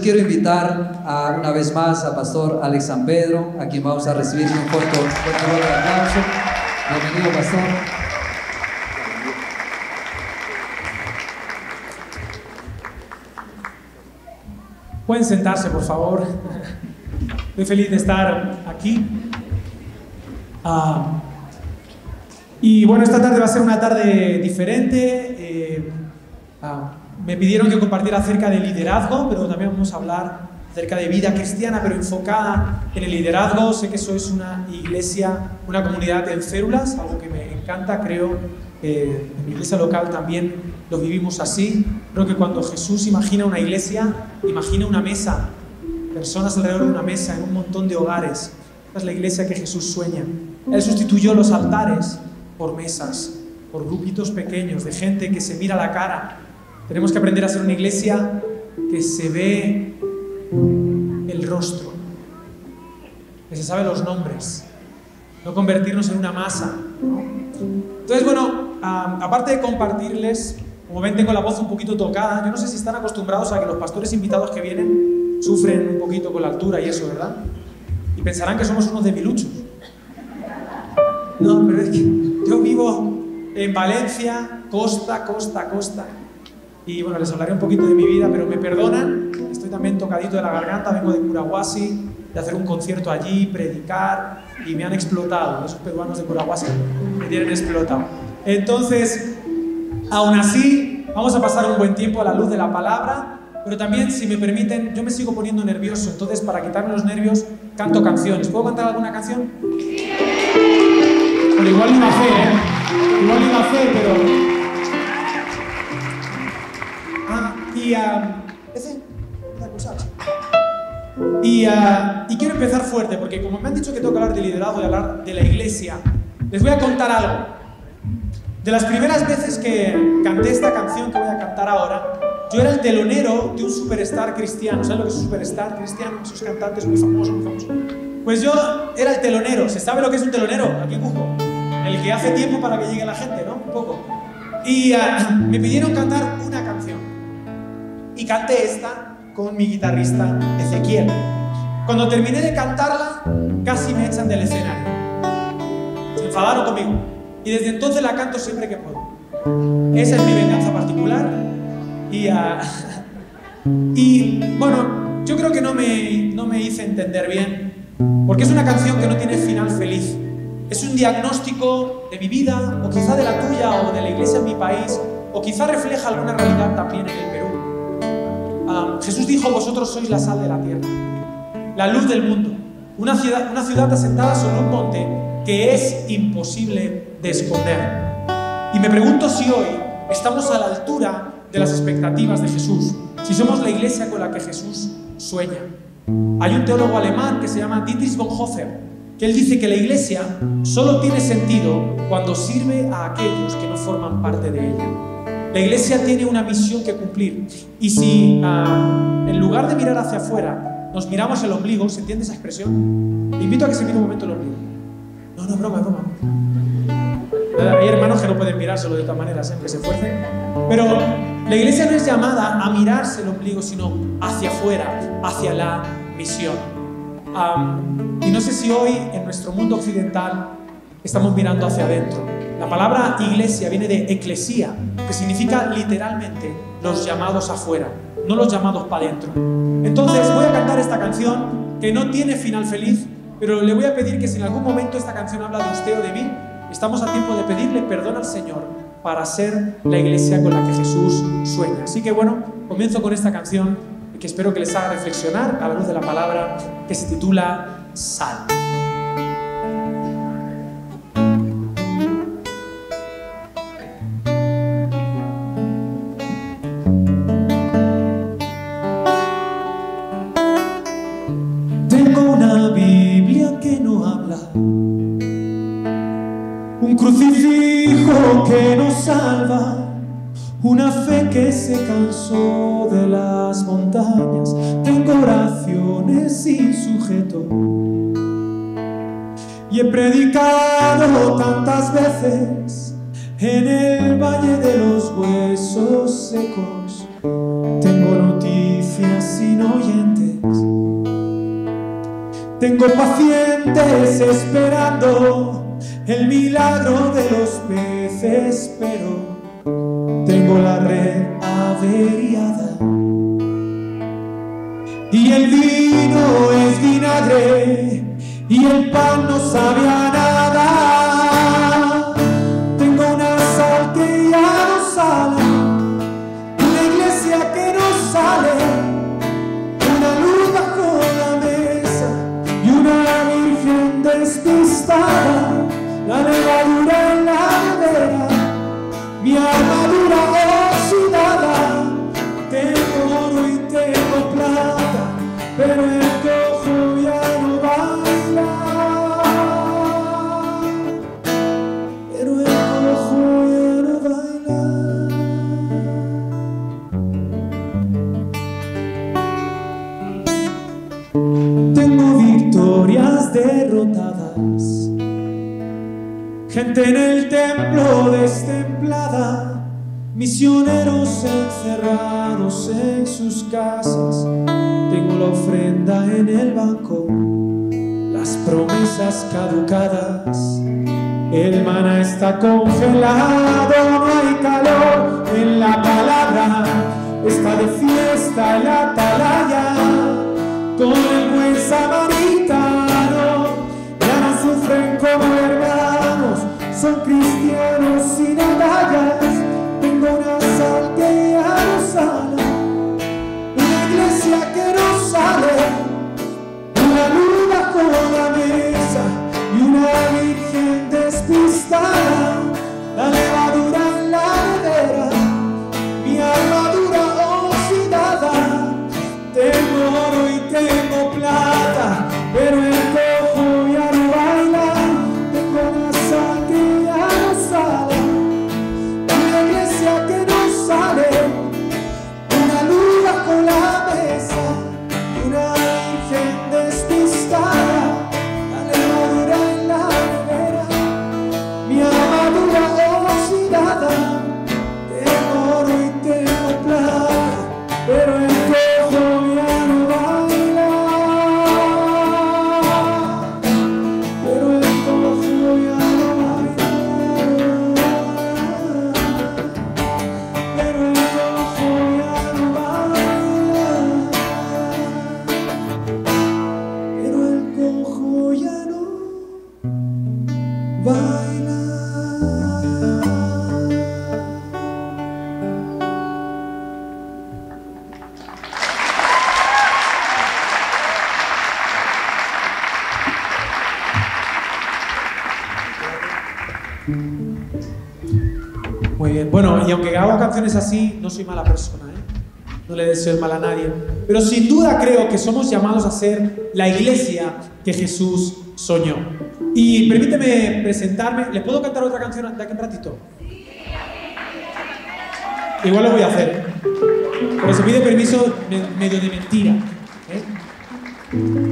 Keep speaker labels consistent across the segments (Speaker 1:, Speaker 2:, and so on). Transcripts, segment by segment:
Speaker 1: Quiero invitar una vez más a Pastor Alex San Pedro, a quien vamos a recibir un fuerte aplauso. Bienvenido, Pastor.
Speaker 2: Pueden sentarse, por favor. Estoy feliz de estar aquí. Y bueno, esta tarde va a ser una tarde diferente. Me pidieron que compartiera acerca de liderazgo, pero también vamos a hablar acerca de vida cristiana, pero enfocada en el liderazgo. Sé que sois una iglesia, una comunidad en células, algo que me encanta. Creo que en mi iglesia local también lo vivimos así. Creo que cuando Jesús imagina una iglesia, imagina una mesa, personas alrededor de una mesa, en un montón de hogares. Esta es la iglesia que Jesús sueña. Él sustituyó los altares por mesas, por grupitos pequeños de gente que se mira a la cara. Tenemos que aprender a ser una iglesia que se ve el rostro, que se sabe los nombres, no convertirnos en una masa, ¿no? Entonces, bueno, aparte de compartirles, como ven, tengo la voz un poquito tocada. Yo no sé si están acostumbrados a que los pastores invitados que vienen sufren un poquito con la altura y eso, ¿verdad? Y pensarán que somos unos debiluchos. No, pero es que yo vivo en Valencia, costa. Y bueno, les hablaré un poquito de mi vida, pero me perdonan. Estoy también tocadito de la garganta, vengo de Curahuasi, de hacer un concierto allí, predicar, y me han explotado. Esos peruanos de Curahuasi me tienen explotado. Entonces, aún así, vamos a pasar un buen tiempo a la luz de la palabra, pero también, si me permiten, yo me sigo poniendo nervioso. Entonces, para quitarme los nervios, canto canciones. ¿Puedo cantar alguna canción? Bueno, igual ni me hace, Igual ni me hace, pero... Y quiero empezar fuerte, porque como me han dicho que tengo que hablar de liderazgo y hablar de la iglesia, les voy a contar algo. De las primeras veces que canté esta canción que voy a cantar ahora, yo era el telonero de un superstar cristiano. ¿Sabes lo que es un superstar cristiano? Esos cantantes muy famosos, Pues yo era el telonero. ¿Se sabe lo que es un telonero? Aquí en Cusco. El que hace tiempo para que llegue la gente, ¿no? Un poco. Y me pidieron cantar una canción. Y canté esta con mi guitarrista Ezequiel. Cuando terminé de cantarla, casi me echan del escenario. Se enfadaron conmigo. Y desde entonces la canto siempre que puedo. Esa es mi venganza particular. Y bueno, yo creo que no me hice entender bien, porque es una canción que no tiene final feliz. Es un diagnóstico de mi vida, o quizá de la tuya, o de la iglesia en mi país, o quizá refleja alguna realidad también en el Perú. Jesús dijo: vosotros sois la sal de la tierra, la luz del mundo. Una ciudad asentada sobre un monte que es imposible de esconder. Y me pregunto si hoy estamos a la altura de las expectativas de Jesús, si somos la iglesia con la que Jesús sueña. Hay un teólogo alemán que se llama Dietrich Bonhoeffer, que él dice que la iglesia solo tiene sentido cuando sirve a aquellos que no forman parte de ella. La iglesia tiene una misión que cumplir, y si en lugar de mirar hacia afuera nos miramos el ombligo, ¿se entiende esa expresión? Te invito a que se mire un momento el ombligo. No, broma. Hay hermanos que no pueden mirárselo de otra manera, siempre se esfuercen. Pero la iglesia no es llamada a mirarse el ombligo, sino hacia afuera, hacia la misión. Y no sé si hoy en nuestro mundo occidental estamos mirando hacia adentro. La palabra iglesia viene de eclesía, que significa literalmente los llamados afuera, no los llamados para adentro. Entonces voy a cantar esta canción que no tiene final feliz, pero le voy a pedir que si en algún momento esta canción habla de usted o de mí, estamos a tiempo de pedirle perdón al Señor para ser la iglesia con la que Jesús sueña. Así que bueno, comienzo con esta canción que espero que les haga reflexionar a la luz de la palabra, que se titula Sal. Tengo una Biblia que no habla, un crucifijo que nos salva, una fe que se cansó de las montañas. Tengo oraciones sin sujeto y he predicado tantas veces en el valle de los huesos secos. Tengo noticias audiencias sin oyentes. Tengo pacientes esperando el milagro de los peces, pero tengo la red averiada. Y el vino es vinagre y el pan no sabe a nada. Tengo una sal que ya no sale, una iglesia que no sale, una luz bajo la mesa y una virgen despistada. La levadura en la nevera, mi armadura oxidada. Tengo oro y tengo plata, pero el cojo ya no baila. Pero el cojo ya no baila. Tengo victorias derrotadas, gente en el templo destemplada, misioneros encerrados en sus casas. Tengo la ofrenda en el banco, las promesas caducadas. El maná está congelado, no hay calor en la palabra. Está de fiesta en la atalaya con el buen samaritano. Ya no sufren como hermanos, son cristianos sin agallas. Tengo una sal que ya no sale, una iglesia que no sale, una luz bajo la mesa y una virgen despistada. La levadura en la nevera, mi armadura oxidada. Tengo oro y tengo plata, pero el cojo ya no baila. Tengo una sal que ya no sale, una iglesia que no sale, una luz bajo la mesa y una virgen despistada. La levadura en la nevera, mi armadura oxidada. Tengo oro y tengo plata, pero el cojo ya no baila. Pero el cojo ya no baila. Pero el cojo ya no baila. Pero el cojo ya no baila. Muy bien, bueno, y aunque hago canciones así, no soy mala persona, ¿eh? No le deseo el mal a nadie. Pero sin duda creo que somos llamados a ser la iglesia que Jesús soñó. Y permíteme presentarme. ¿Les puedo cantar otra canción de aquí un ratito? Igual lo voy a hacer, pero se pide permiso medio de mentira, ¿eh?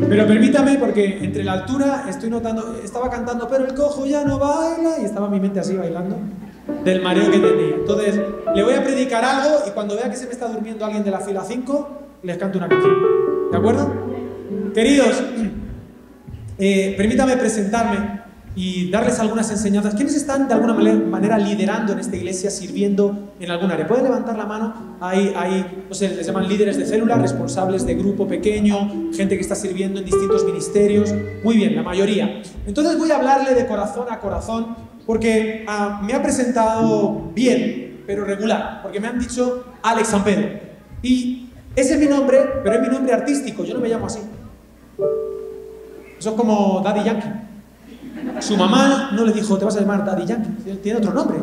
Speaker 2: Pero permítame, porque entre la altura estoy notando, estaba cantando pero el cojo ya no baila, y estaba mi mente así bailando del mareo que tenía. Entonces le voy a predicar algo y cuando vea que se me está durmiendo alguien de la fila 5, les canto una canción, ¿de acuerdo? Queridos, permítame presentarme y darles algunas enseñanzas. ¿Quiénes están de alguna manera liderando en esta iglesia, sirviendo en algún área? ¿Pueden levantar la mano? Hay, no sé, les llaman líderes de célula, responsables de grupo pequeño, gente que está sirviendo en distintos ministerios. Muy bien, la mayoría. Entonces voy a hablarle de corazón a corazón, porque me ha presentado bien, pero regular, porque me han dicho Alex San Pedro. Y ese es mi nombre, pero es mi nombre artístico, yo no me llamo así. Eso es como Daddy Yankee. Su mamá no le dijo, te vas a llamar Daddy Yankee, tiene otro nombre.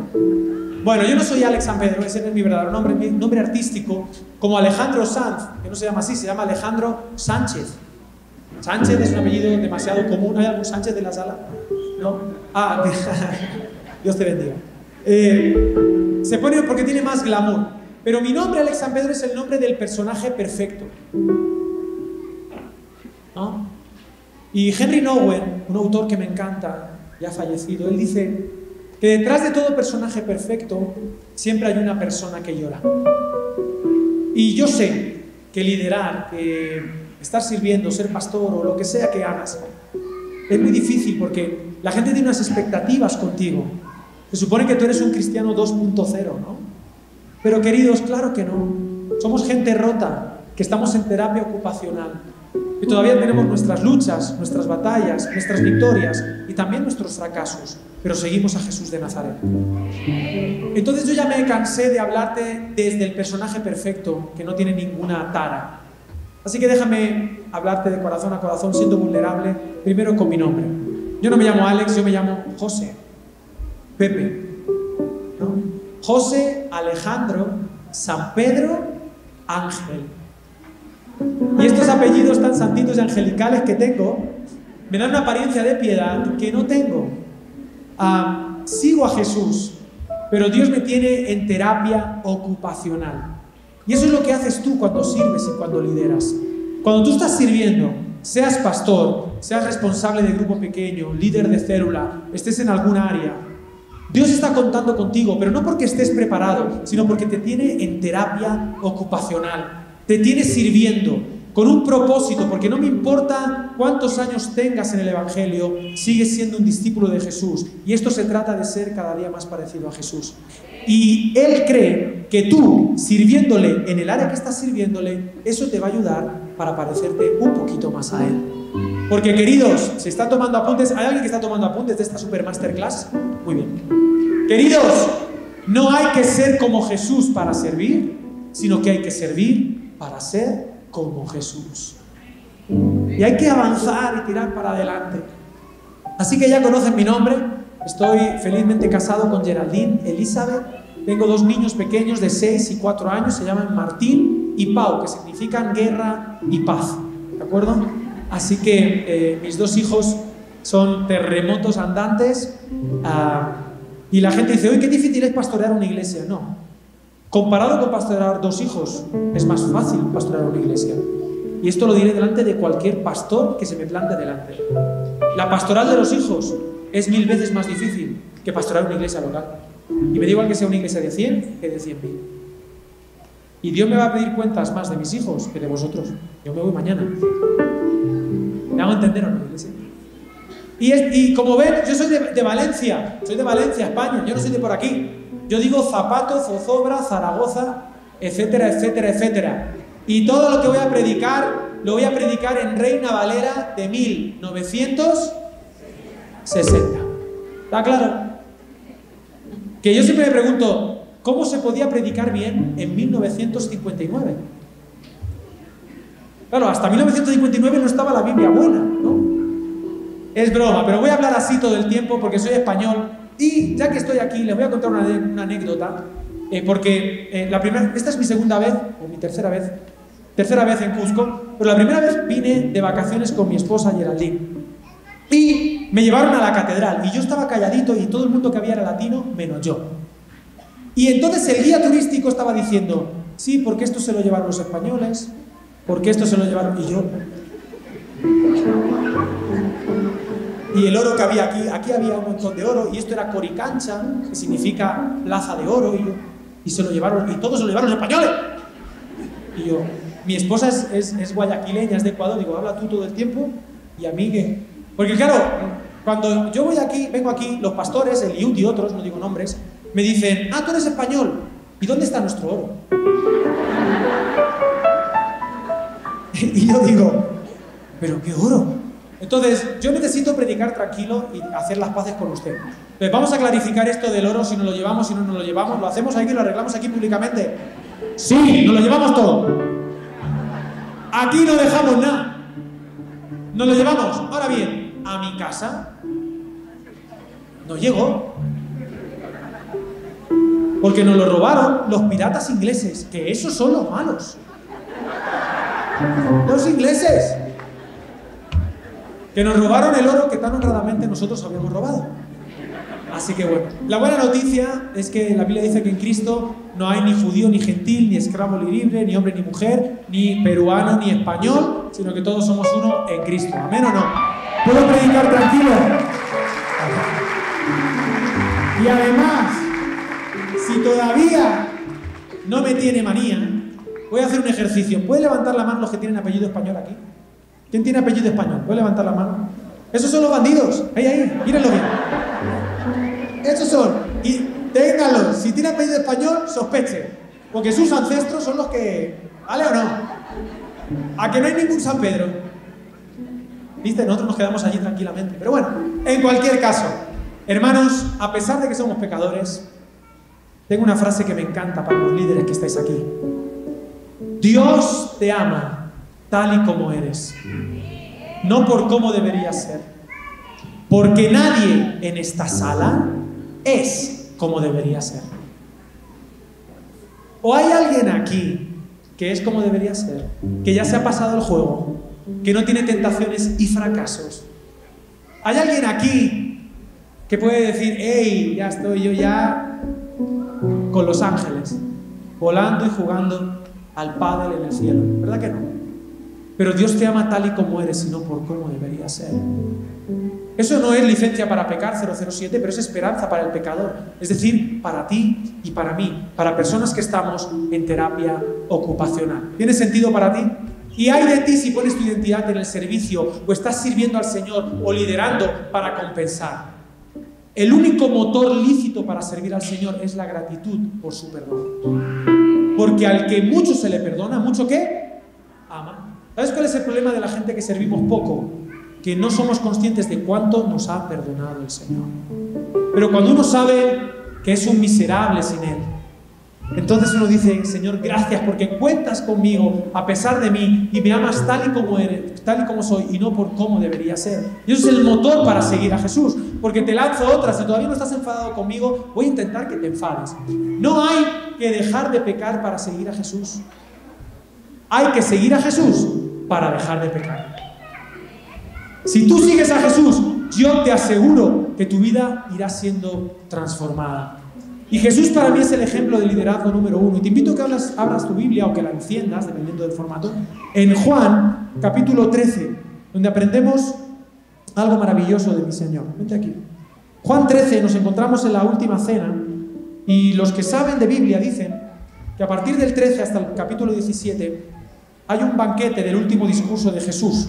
Speaker 2: Bueno, yo no soy Alex San Pedro, ese no es mi verdadero nombre, es mi nombre artístico, como Alejandro Sanz, que no se llama así, se llama Alejandro Sánchez. Sánchez es un apellido demasiado común. ¿Hay algún Sánchez de la sala? ¿No? Ah, Dios te bendiga. Se pone porque tiene más glamour. Pero mi nombre, Alex San Pedro, es el nombre del personaje perfecto, ¿no? Y Henry Nowen, un autor que me encanta, ya fallecido, él dice que detrás de todo personaje perfecto siempre hay una persona que llora. Y yo sé que liderar, que estar sirviendo, ser pastor o lo que sea que hagas, es muy difícil porque la gente tiene unas expectativas contigo. Se supone que tú eres un cristiano 2.0, ¿no? Pero queridos, claro que no. Somos gente rota, que estamos en terapia ocupacional. Y todavía tenemos nuestras luchas, nuestras batallas, nuestras victorias y también nuestros fracasos. Pero seguimos a Jesús de Nazaret. Entonces yo ya me cansé de hablarte desde el personaje perfecto, que no tiene ninguna tara. Así que déjame hablarte de corazón a corazón, siendo vulnerable, primero con mi nombre. Yo no me llamo Alex, yo me llamo José. Pepe, ¿no? José Alejandro San Pedro Ángel. Y estos apellidos tan santitos y angelicales que tengo me dan una apariencia de piedad que no tengo. Sigo a Jesús, pero Dios me tiene en terapia ocupacional. Y eso es lo que haces tú cuando sirves y cuando lideras. Cuando tú estás sirviendo, seas pastor, seas responsable de grupo pequeño, líder de célula, estés en alguna área, Dios está contando contigo, pero no porque estés preparado, sino porque te tiene en terapia ocupacional. Te tiene sirviendo con un propósito, porque no me importa cuántos años tengas en el Evangelio, sigues siendo un discípulo de Jesús. Y esto se trata de ser cada día más parecido a Jesús. Y Él cree que tú, sirviéndole en el área que estás sirviéndole, eso te va a ayudar para parecerte un poquito más a Él. Porque, queridos, ¿se está tomando apuntes? ¿Hay alguien que está tomando apuntes de esta super masterclass? Muy bien. Queridos, no hay que ser como Jesús para servir, sino que hay que servir para ser como Jesús. Y hay que avanzar y tirar para adelante. Así que ya conocen mi nombre. Estoy felizmente casado con Geraldine Elizabeth. Tengo 2 niños pequeños de 6 y 4 años. Se llaman Martín y Pau, que significan guerra y paz. ¿De acuerdo? Así que mis 2 hijos son terremotos andantes. Y la gente dice, uy, qué difícil es pastorear una iglesia. No. Comparado con pastorear 2 hijos, es más fácil pastorear una iglesia. Y esto lo diré delante de cualquier pastor que se me plante delante. La pastoral de los hijos es 1000 veces más difícil que pastorear una iglesia local. Y me da igual que sea una iglesia de 100 que de 100.000. Y Dios me va a pedir cuentas más de mis hijos que de vosotros. Yo me voy mañana. ¿Me hago entender o no, iglesia? Y como ven, yo soy de Valencia. Soy de Valencia, España. Yo no soy de por aquí. Yo digo Zapato, Zozobra, Zaragoza, etcétera, etcétera, etcétera. Y todo lo que voy a predicar, lo voy a predicar en Reina Valera de 1960. ¿Está claro? Que yo siempre me pregunto, ¿cómo se podía predicar bien en 1959? Claro, hasta 1959 no estaba la Biblia buena, ¿no? Es broma, pero voy a hablar así todo el tiempo porque soy español. Y ya que estoy aquí, les voy a contar una anécdota, porque esta es mi segunda vez, o mi tercera vez en Cusco, pero la primera vez vine de vacaciones con mi esposa Geraldine. Y me llevaron a la catedral, y yo estaba calladito y todo el mundo que había era latino, menos yo. Y entonces el guía turístico estaba diciendo, sí, porque esto se lo llevaron los españoles, porque esto se lo llevaron, y yo... Y el oro que había aquí había un montón de oro, y esto era Coricancha, que significa plaza de oro, y se lo llevaron, y todos se lo llevaron los españoles. Y yo, mi esposa es guayaquileña, es de Ecuador, digo, habla tú todo el tiempo, y a mí que... Porque claro, cuando yo vengo aquí, los pastores, el Iut y otros, no digo nombres, me dicen, tú eres español, ¿y dónde está nuestro oro? Y yo digo, ¿pero qué oro? Entonces, yo necesito predicar tranquilo y hacer las paces con usted. Entonces, vamos a clarificar esto del oro, si nos lo llevamos, si no nos lo llevamos. ¿Lo hacemos aquí, lo arreglamos aquí públicamente? Sí, nos lo llevamos todo. Aquí no dejamos nada. Nos lo llevamos. Ahora bien, a mi casa no llegó. Porque nos lo robaron los piratas ingleses, que esos son los malos. Los ingleses. Que nos robaron el oro que tan honradamente nosotros habíamos robado. Así que bueno, la buena noticia es que la Biblia dice que en Cristo no hay ni judío ni gentil, ni esclavo ni libre, ni hombre ni mujer, ni peruano ni español, sino que todos somos uno en Cristo. ¿Amén o no? ¿Puedo predicar tranquilo? Y además, si todavía no me tiene manía, Voy a hacer un ejercicio. ¿Puede levantar la mano los que tienen apellido español aquí? ¿Quién tiene apellido español? ¿Puede levantar la mano? Esos son los bandidos. Ahí, mírenlo bien. Esos son. Y ténganlos. Si tiene apellido español, sospeche. Porque sus ancestros son los que... ¿Vale o no? A que no hay ningún San Pedro. ¿Viste? Nosotros nos quedamos allí tranquilamente. Pero bueno, en cualquier caso, hermanos, a pesar de que somos pecadores, tengo una frase que me encanta para los líderes que estáis aquí. Dios te ama tal y como eres, no por cómo deberías ser, porque nadie en esta sala es como debería ser. ¿O hay alguien aquí que es como debería ser, que ya se ha pasado el juego, que no tiene tentaciones y fracasos? ¿Hay alguien aquí que puede decir, hey, ya estoy yo ya con los ángeles, volando y jugando al Padre en el cielo? ¿Verdad que no? Pero Dios te ama tal y como eres y no por cómo debería ser. Eso no es licencia para pecar 007, pero es esperanza para el pecador. Es decir, para ti y para mí, para personas que estamos en terapia ocupacional. ¿Tiene sentido para ti? Y hay de ti si pones tu identidad en el servicio o estás sirviendo al Señor o liderando para compensar. El único motor lícito para servir al Señor es la gratitud por su perdón. Porque al que mucho se le perdona, ¿mucho qué? Ama. ¿Sabes cuál es el problema de la gente que servimos poco? Que no somos conscientes de cuánto nos ha perdonado el Señor. Pero cuando uno sabe que es un miserable sin Él, entonces uno dice, Señor, gracias porque cuentas conmigo a pesar de mí y me amas tal y como eres, tal y como soy y no por cómo debería ser. Y eso es el motor para seguir a Jesús. Porque te lanzo otra, si todavía no estás enfadado conmigo, voy a intentar que te enfades. No hay que dejar de pecar para seguir a Jesús. Hay que seguir a Jesús para dejar de pecar. Si tú sigues a Jesús, yo te aseguro que tu vida irá siendo transformada. Y Jesús para mí es el ejemplo de liderazgo número 1. Y te invito a que abras tu Biblia o que la enciendas, dependiendo del formato, en Juan, capítulo 13, donde aprendemos algo maravilloso de mi Señor. Vente aquí. Juan 13, nos encontramos en la última cena, y los que saben de Biblia dicen que a partir del 13 hasta el capítulo 17 hay un banquete del último discurso de Jesús.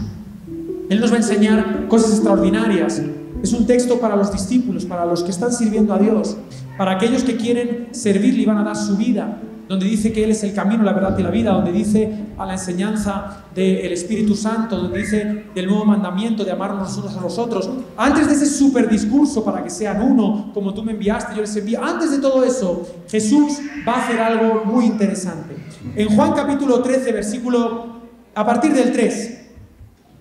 Speaker 2: Él nos va a enseñar cosas extraordinarias. Es un texto para los discípulos, para los que están sirviendo a Dios, para aquellos que quieren servirle y van a dar su vida, donde dice que Él es el camino, la verdad y la vida, donde dice a la enseñanza del Espíritu Santo, donde dice del nuevo mandamiento de amarnos unos a los otros. Antes de ese super discurso para que sean uno, como tú me enviaste, yo les envío, antes de todo eso, Jesús va a hacer algo muy interesante. En Juan capítulo 13, versículo, a partir del 3,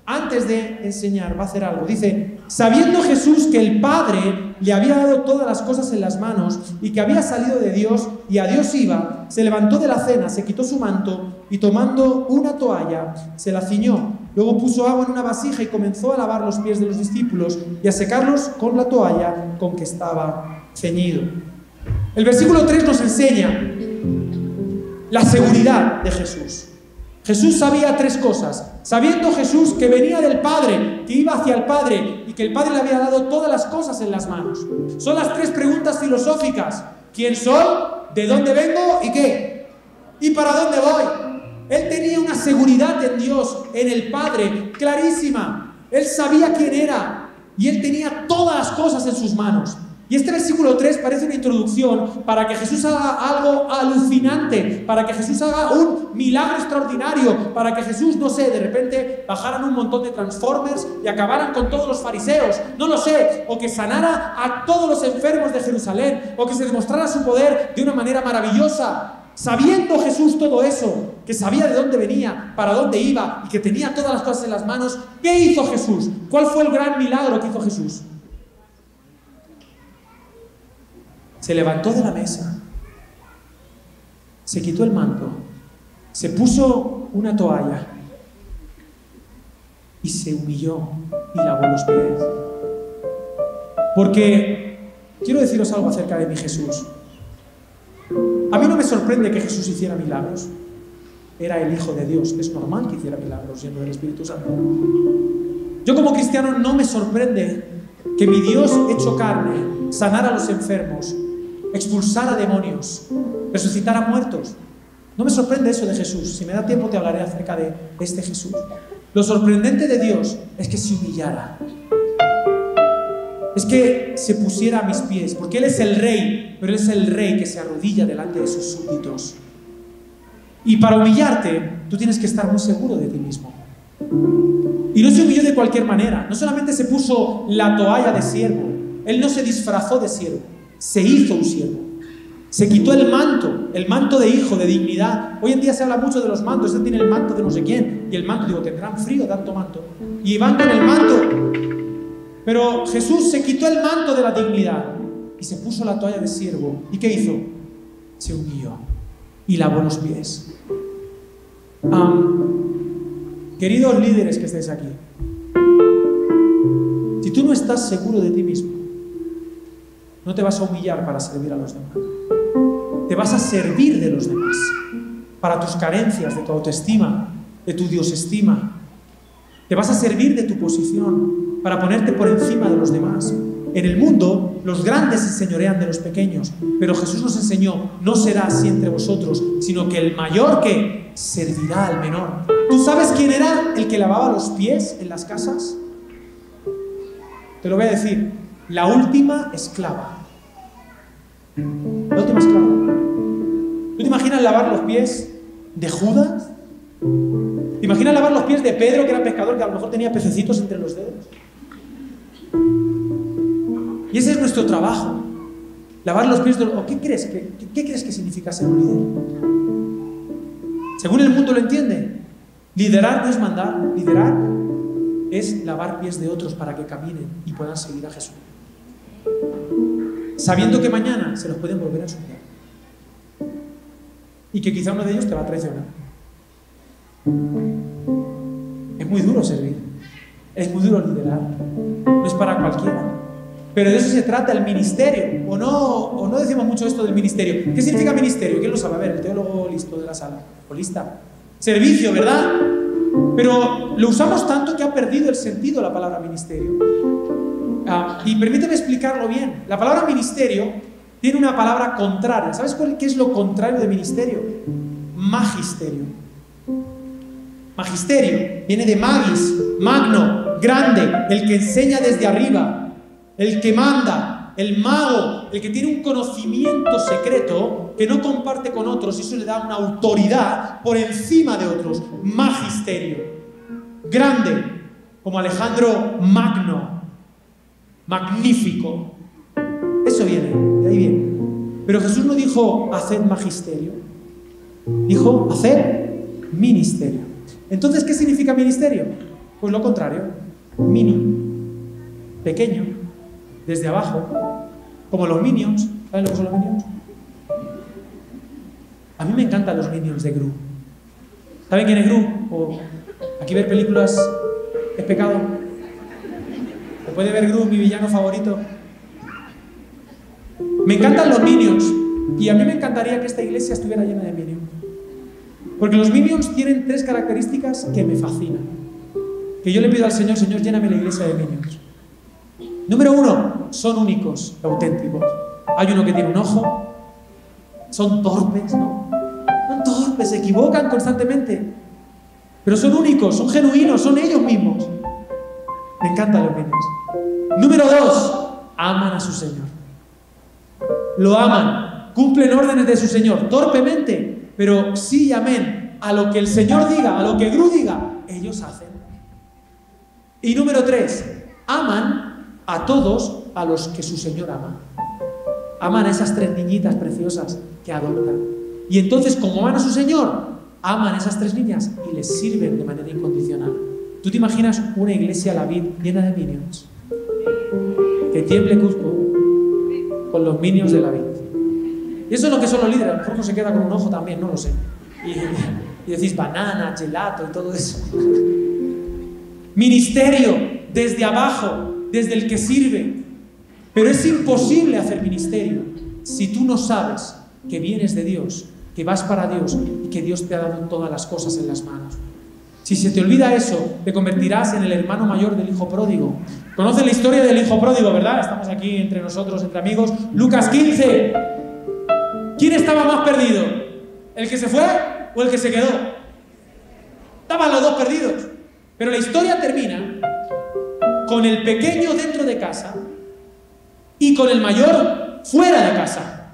Speaker 2: antes de enseñar, va a hacer algo. Dice, sabiendo Jesús que el Padre le había dado todas las cosas en las manos y que había salido de Dios y a Dios iba, se levantó de la cena, se quitó su manto y tomando una toalla, se la ciñó. Luego puso agua en una vasija y comenzó a lavar los pies de los discípulos y a secarlos con la toalla con que estaba ceñido. El versículo 3 nos enseña la seguridad de Jesús. Jesús sabía tres cosas. Sabiendo Jesús que venía del Padre, que iba hacia el Padre y que el Padre le había dado todas las cosas en las manos. Son las tres preguntas filosóficas. ¿Quién soy? ¿De dónde vengo? ¿Y qué? ¿Y para dónde voy? Él tenía una seguridad en Dios, en el Padre, clarísima. Él sabía quién era y él tenía todas las cosas en sus manos. Y este versículo 3 parece una introducción para que Jesús haga algo alucinante, para que Jesús haga un milagro extraordinario, para que Jesús, no sé, de repente bajaran un montón de Transformers y acabaran con todos los fariseos, no lo sé, o que sanara a todos los enfermos de Jerusalén, o que se demostrara su poder de una manera maravillosa. Sabiendo Jesús todo eso, que sabía de dónde venía, para dónde iba y que tenía todas las cosas en las manos, ¿qué hizo Jesús? ¿Cuál fue el gran milagro que hizo Jesús? Se levantó de la mesa, se quitó el manto, se puso una toalla y se humilló y lavó los pies. Porque quiero deciros algo acerca de mi Jesús. A mí no me sorprende que Jesús hiciera milagros. Era el Hijo de Dios. Es normal que hiciera milagros lleno del Espíritu Santo. Yo como cristiano no me sorprende que mi Dios hecho carne sanara a los enfermos, expulsar a demonios, resucitar a muertos. No me sorprende eso de Jesús. Si me da tiempo te hablaré acerca de este Jesús. Lo sorprendente de Dios es que se humillara. Es que se pusiera a mis pies, porque Él es el rey, pero Él es el rey que se arrodilla delante de sus súbditos. Y para humillarte, tú tienes que estar muy seguro de ti mismo. Y no se humilló de cualquier manera. No solamente se puso la toalla de siervo. Él no se disfrazó de siervo. Se hizo un siervo. Se quitó el manto de hijo, de dignidad. Hoy en día se habla mucho de los mantos. Este tiene el manto de no sé quién. Y el manto, digo, tendrán frío tanto manto. Y van con el manto. Pero Jesús se quitó el manto de la dignidad y se puso la toalla de siervo. ¿Y qué hizo? Se humilló y lavó los pies. Queridos líderes que estáis aquí, si tú no estás seguro de ti mismo, no te vas a humillar para servir a los demás. Te vas a servir de los demás para tus carencias, de tu autoestima, de tu diosestima. Te vas a servir de tu posición para ponerte por encima de los demás. En el mundo, los grandes se señorean de los pequeños, pero Jesús nos enseñó, no será así entre vosotros, sino que el mayor que servirá al menor. ¿Tú sabes quién era el que lavaba los pies en las casas? Te lo voy a decir, la última esclava. La última esclava. ¿Tú te imaginas lavar los pies de Judas? ¿Te imaginas lavar los pies de Pedro, que era pescador, que a lo mejor tenía pececitos entre los dedos? Y ese es nuestro trabajo. Lavar los pies de los... ¿Qué crees que significa ser un líder? Según el mundo lo entiende, liderar no es mandar. Liderar es lavar pies de otros para que caminen y puedan seguir a Jesús, sabiendo que mañana se los pueden volver a ensuciar y que quizá uno de ellos te va a traicionar. Es muy duro servir, es muy duro liderar, no es para cualquiera. Pero de eso se trata el ministerio. ¿O no decimos mucho esto del ministerio? ¿Qué significa ministerio? ¿Quién lo sabe? A ver, el teólogo listo de la sala. ¿O lista? Servicio, ¿verdad? Pero lo usamos tanto que ha perdido el sentido la palabra ministerio. Y permíteme explicarlo bien. La palabra ministerio tiene una palabra contraria. ¿Sabes qué es lo contrario de ministerio? Magisterio. Magisterio viene de magis, magno, grande, el que enseña desde arriba. El que manda, el mago, el que tiene un conocimiento secreto que no comparte con otros y eso le da una autoridad por encima de otros. Magisterio. Grande, como Alejandro Magno. Magnífico. Eso viene, de ahí viene. Pero Jesús no dijo hacer magisterio. Dijo hacer ministerio. Entonces, ¿qué significa ministerio? Pues lo contrario. Mini. Pequeño. Desde abajo, como los Minions. ¿Saben lo que son los Minions? A mí me encantan los Minions de Gru. ¿Saben quién es Gru? ¿O aquí ver películas es pecado? ¿Se puede ver Gru, mi villano favorito? Me encantan los Minions. Y a mí me encantaría que esta iglesia estuviera llena de Minions. Porque los Minions tienen 3 características que me fascinan. Que yo le pido al Señor, Señor, lléname la iglesia de Minions. Número 1, son únicos, auténticos. Hay uno que tiene un ojo, son torpes, ¿no? Son torpes, se equivocan constantemente, pero son únicos, son genuinos, son ellos mismos. Me encantan los Minions. Número 2, aman a su Señor. Lo aman, cumplen órdenes de su Señor, torpemente, pero sí y amén. A lo que el Señor diga, a lo que Gru diga, ellos hacen. Y número 3, aman a todos a los que su Señor ama. Aman a esas 3 niñitas preciosas que adoptan. Y entonces, como aman a su Señor, aman a esas 3 niñas y les sirven de manera incondicional. ¿Tú te imaginas una iglesia la vid llena de Minions? Que tiemble Cusco con los Minions de la vid. Y eso es lo que son los líderes. A lo mejor no se queda con un ojo también, no lo sé. Y decís banana, gelato y todo eso. Ministerio desde abajo, desde el que sirve. Pero es imposible hacer ministerio si tú no sabes que vienes de Dios, que vas para Dios y que Dios te ha dado todas las cosas en las manos. Si se te olvida eso, te convertirás en el hermano mayor del hijo pródigo. ¿Conoces la historia del hijo pródigo, verdad? Estamos aquí entre nosotros, entre amigos. Lucas 15. ¿Quién estaba más perdido? ¿El que se fue o el que se quedó? Estaban los dos perdidos. Pero la historia termina con el pequeño dentro de casa y con el mayor fuera de casa.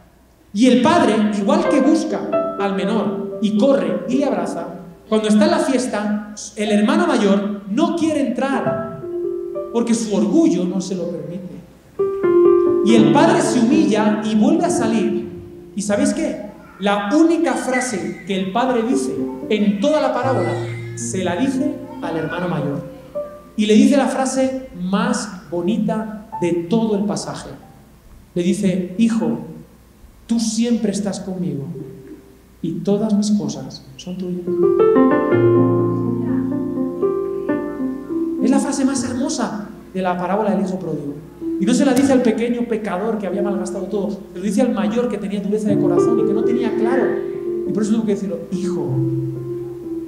Speaker 2: Y el padre, igual que busca al menor y corre y le abraza, cuando está en la fiesta, el hermano mayor no quiere entrar porque su orgullo no se lo permite. Y el padre se humilla y vuelve a salir. ¿Y sabéis qué? La única frase que el padre dice en toda la parábola se la dice al hermano mayor. Y le dice la frase más bonita de todo el pasaje. Le dice: hijo, tú siempre estás conmigo y todas mis cosas son tuyas. Es la frase más hermosa de la parábola del hijo pródigo. Y no se la dice al pequeño pecador que había malgastado todo, se lo dice al mayor que tenía dureza de corazón y que no tenía claro. Y por eso tuvo que decirlo: hijo,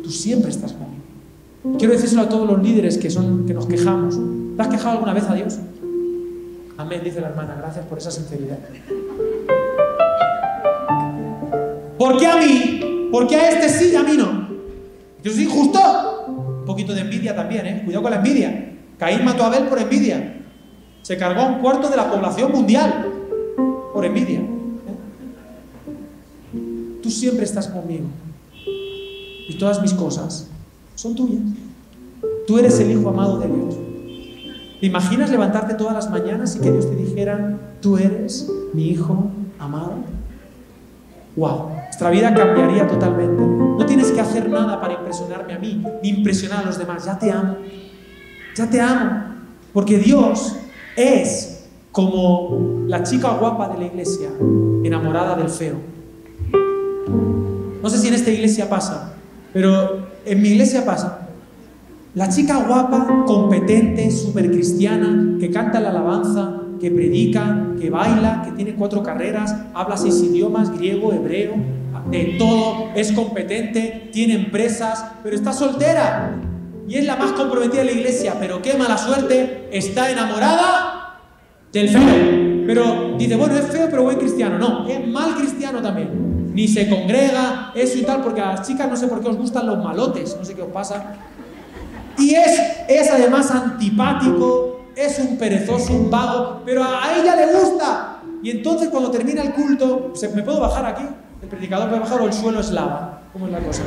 Speaker 2: tú siempre estás conmigo. Quiero decírselo a todos los líderes que nos quejamos. ¿Te has quejado alguna vez a Dios? Amén, dice la hermana, gracias por esa sinceridad. ¿Por qué a mí? ¿Por qué a este sí y a mí no? ¿Yo soy injusto? Un poquito de envidia también, cuidado con la envidia. Caín mató a Abel por envidia. Se cargó a 1/4 de la población mundial por envidia. Tú siempre estás conmigo y todas mis cosas son tuyas. Tú eres el hijo amado de Dios. ¿Te imaginas levantarte todas las mañanas y que Dios te dijera: tú eres mi hijo amado? ¡Wow! Nuestra vida cambiaría totalmente. No tienes que hacer nada para impresionarme a mí, ni impresionar a los demás. Ya te amo. Ya te amo. Porque Dios es como la chica guapa de la iglesia, enamorada del feo. No sé si en esta iglesia pasa, pero en mi iglesia pasa. La chica guapa, competente, súper cristiana, que canta la alabanza, que predica, que baila, que tiene 4 carreras, habla 6 idiomas, griego, hebreo, de todo, es competente, tiene empresas, pero está soltera. Y es la más comprometida de la iglesia, pero qué mala suerte, está enamorada del feo. Pero dice: bueno, es feo pero buen cristiano. No, es mal cristiano también. Ni se congrega, eso y tal, porque a las chicas no sé por qué os gustan los malotes, no sé qué os pasa. Y es además antipático, es un perezoso, un vago, pero a ella le gusta. Y entonces cuando termina el culto, ¿me puedo bajar aquí? ¿El predicador puede bajar o el suelo es lava? ¿Cómo es la cosa?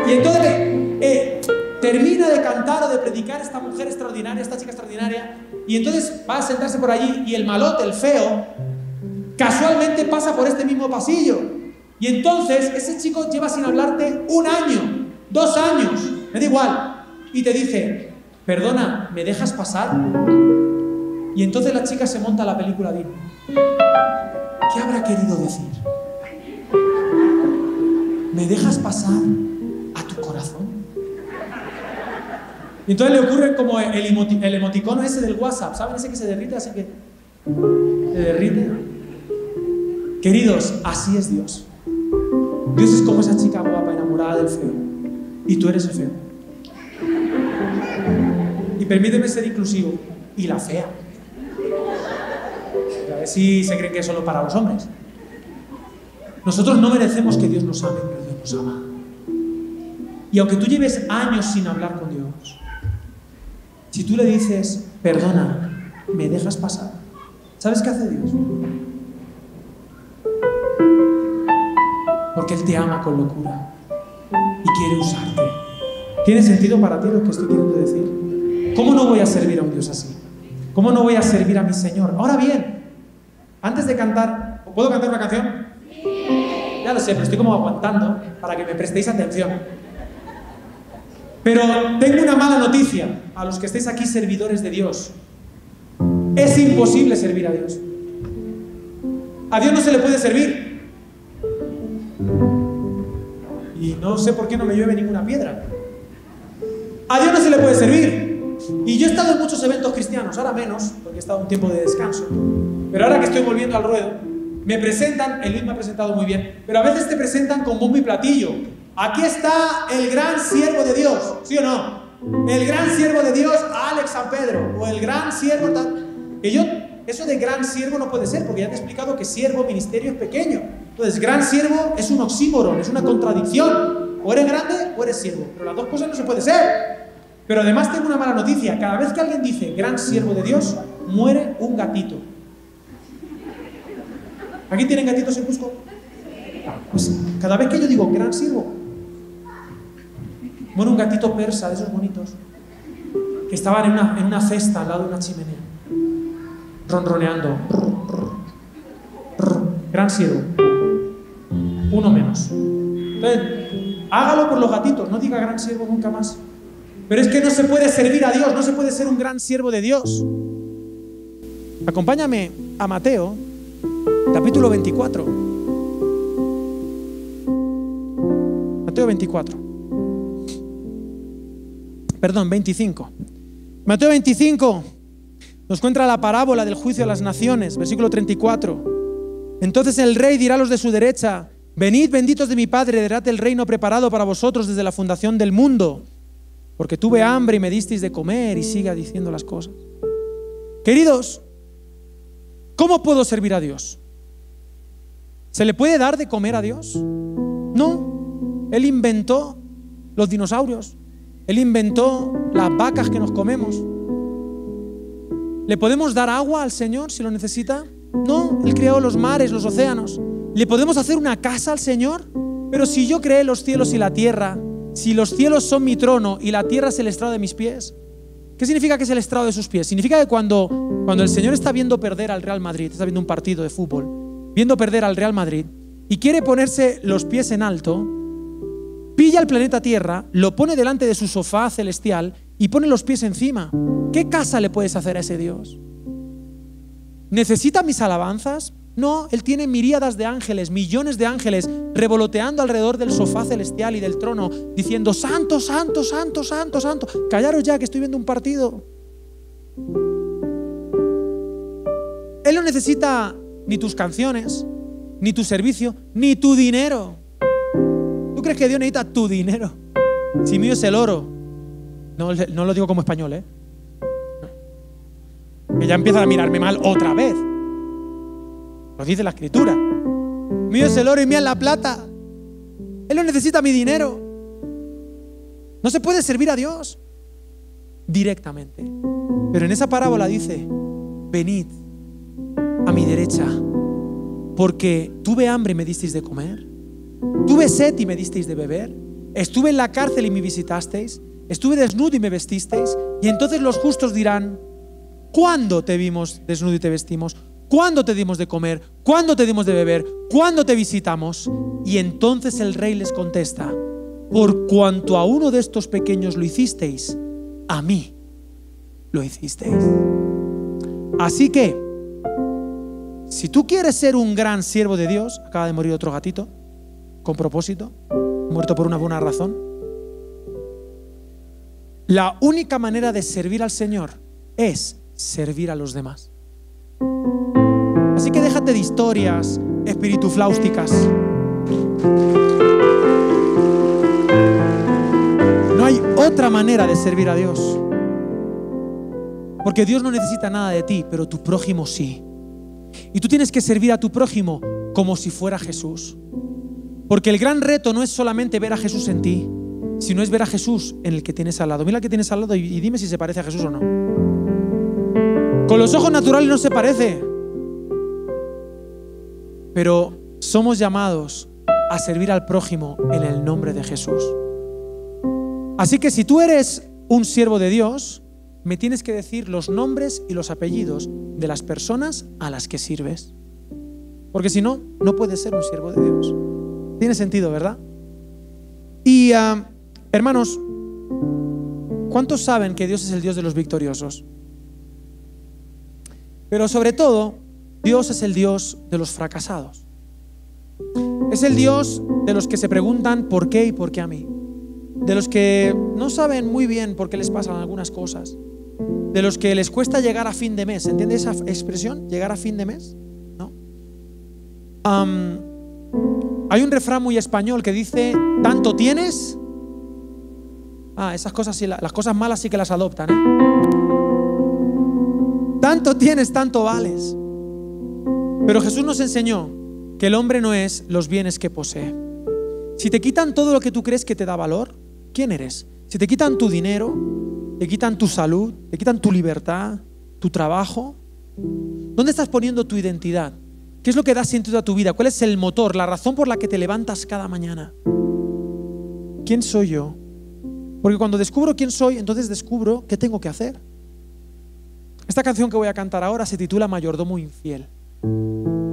Speaker 2: Y entonces termina de cantar o de predicar esta mujer extraordinaria, esta chica extraordinaria, y entonces va a sentarse por allí y el malote, el feo, casualmente pasa por este mismo pasillo. Y entonces ese chico lleva sin hablarte 1 año, 2 años, me da igual, y te dice: perdona, ¿me dejas pasar? Y entonces la chica se monta la película de: ¿qué habrá querido decir? ¿Me dejas pasar a tu corazón? Y entonces le ocurre como el emoticono ese del WhatsApp, ¿saben? Ese que se derrite, así que se derrite. Queridos, así es Dios. Dios es como esa chica guapa enamorada del feo, y tú eres el feo. Y permíteme ser inclusivo, y la fea. A ver si se creen que es solo para los hombres. Nosotros no merecemos que Dios nos ame, pero Dios nos ama. Y aunque tú lleves años sin hablar con Dios, si tú le dices: perdona, ¿me dejas pasar? ¿Sabes qué hace Dios? Porque Él te ama con locura y quiere usarte. ¿Tiene sentido para ti lo que estoy queriendo decir? ¿Cómo no voy a servir a un Dios así? ¿Cómo no voy a servir a mi Señor? Ahora bien, antes de cantar, ¿puedo cantar una canción? Ya lo sé, pero estoy como aguantando para que me prestéis atención. Pero tengo una mala noticia a los que estéis aquí servidores de Dios. Es imposible servir a Dios. A Dios no se le puede servir. Y no sé por qué no me llueve ninguna piedra. A Dios no se le puede servir. Y yo he estado en muchos eventos cristianos, ahora menos, porque he estado un tiempo de descanso. Pero ahora que estoy volviendo al ruedo, me presentan, el Luis me ha presentado muy bien, pero a veces te presentan con bombo y platillo. Aquí está el gran siervo de Dios, ¿sí o no? El gran siervo de Dios, Alex San Pedro, o el gran siervo tal. Y yo, eso de gran siervo no puede ser, porque ya te he explicado que siervo, ministerio es pequeño. Entonces, gran siervo es un oxímoron, es una contradicción. O eres grande o eres siervo. Pero las dos cosas no se puede ser. Pero además tengo una mala noticia. Cada vez que alguien dice gran siervo de Dios, muere un gatito. ¿Aquí tienen gatitos en Cusco? Pues cada vez que yo digo gran siervo, muere un gatito persa de esos bonitos que estaban en una cesta al lado de una chimenea, ronroneando. Gran siervo. Uno menos. Entonces, hágalo por los gatitos, no diga gran siervo nunca más. Pero es que no se puede servir a Dios, no se puede ser un gran siervo de Dios. Acompáñame a Mateo, capítulo 24. Mateo 24. Perdón, 25. Mateo 25 nos cuenta la parábola del juicio a las naciones, versículo 34. Entonces el rey dirá a los de su derecha: venid, benditos de mi Padre, heredad el reino preparado para vosotros desde la fundación del mundo. Porque tuve hambre y me disteis de comer, y siga diciendo las cosas. Queridos, ¿cómo puedo servir a Dios? ¿Se le puede dar de comer a Dios? No. Él inventó los dinosaurios. Él inventó las vacas que nos comemos. ¿Le podemos dar agua al Señor si lo necesita? No. Él creó los mares, los océanos. ¿Le podemos hacer una casa al Señor? Pero si yo creé los cielos y la tierra, si los cielos son mi trono y la tierra es el estrado de mis pies, ¿qué significa que es el estrado de sus pies? Significa que cuando el Señor está viendo perder al Real Madrid, está viendo un partido de fútbol, viendo perder al Real Madrid y quiere ponerse los pies en alto, pilla el planeta Tierra, lo pone delante de su sofá celestial y pone los pies encima. ¿Qué casa le puedes hacer a ese Dios? ¿Necesita mis alabanzas? No, Él tiene miríadas de ángeles, millones de ángeles revoloteando alrededor del sofá celestial y del trono, diciendo: santo, santo, santo, santo, santo. Callaros ya, que estoy viendo un partido. Él no necesita ni tus canciones, ni tu servicio, ni tu dinero. ¿Tú crees que Dios necesita tu dinero? Si mío es el oro. No lo digo como español, ¿eh? Que ya empiezan a mirarme mal otra vez. Lo dice la Escritura. Mío es el oro y mía es la plata. Él no necesita mi dinero. No se puede servir a Dios directamente. Pero en esa parábola dice: venid a mi derecha, porque tuve hambre y me disteis de comer, tuve sed y me disteis de beber, estuve en la cárcel y me visitasteis, estuve desnudo y me vestisteis. Y entonces los justos dirán: ¿cuándo te vimos desnudo y te vestimos? ¿Cuándo te dimos de comer? ¿Cuándo te dimos de beber? ¿Cuándo te visitamos? Y entonces el rey les contesta: por cuanto a uno de estos pequeños lo hicisteis, a mí lo hicisteis. Así que, si tú quieres ser un gran siervo de Dios, acaba de morir otro gatito, con propósito, muerto por una buena razón. La única manera de servir al Señor es servir a los demás. Así que déjate de historias espiritufláusticas. No hay otra manera de servir a Dios. Porque Dios no necesita nada de ti, pero tu prójimo sí. Y tú tienes que servir a tu prójimo como si fuera Jesús. Porque el gran reto no es solamente ver a Jesús en ti, sino es ver a Jesús en el que tienes al lado. Mira al que tienes al lado y dime si se parece a Jesús o no. Con los ojos naturales no se parece. Pero somos llamados a servir al prójimo en el nombre de Jesús. Así que si tú eres un siervo de Dios, me tienes que decir los nombres y los apellidos de las personas a las que sirves. Porque si no, no puedes ser un siervo de Dios. Tiene sentido, ¿verdad? Y hermanos, ¿cuántos saben que Dios es el Dios de los victoriosos? Pero sobre todo, Dios es el Dios de los fracasados. Es el Dios de los que se preguntan ¿por qué y por qué a mí? De los que no saben muy bien por qué les pasan algunas cosas. De los que les cuesta llegar a fin de mes. ¿Entiende esa expresión? ¿Llegar a fin de mes? ¿No? Hay un refrán muy español que dice: ¿tanto tienes? Esas cosas sí, las cosas malas sí que las adoptan, ¿eh? Tanto tienes, tanto vales. Pero Jesús nos enseñó que el hombre no es los bienes que posee. Si te quitan todo lo que tú crees que te da valor, ¿quién eres? Si te quitan tu dinero, te quitan tu salud, te quitan tu libertad, tu trabajo, ¿dónde estás poniendo tu identidad? ¿Qué es lo que da sentido a tu vida? ¿Cuál es el motor, la razón por la que te levantas cada mañana? ¿Quién soy yo? Porque cuando descubro quién soy, entonces descubro qué tengo que hacer. Esta canción que voy a cantar ahora se titula Mayordomo infiel.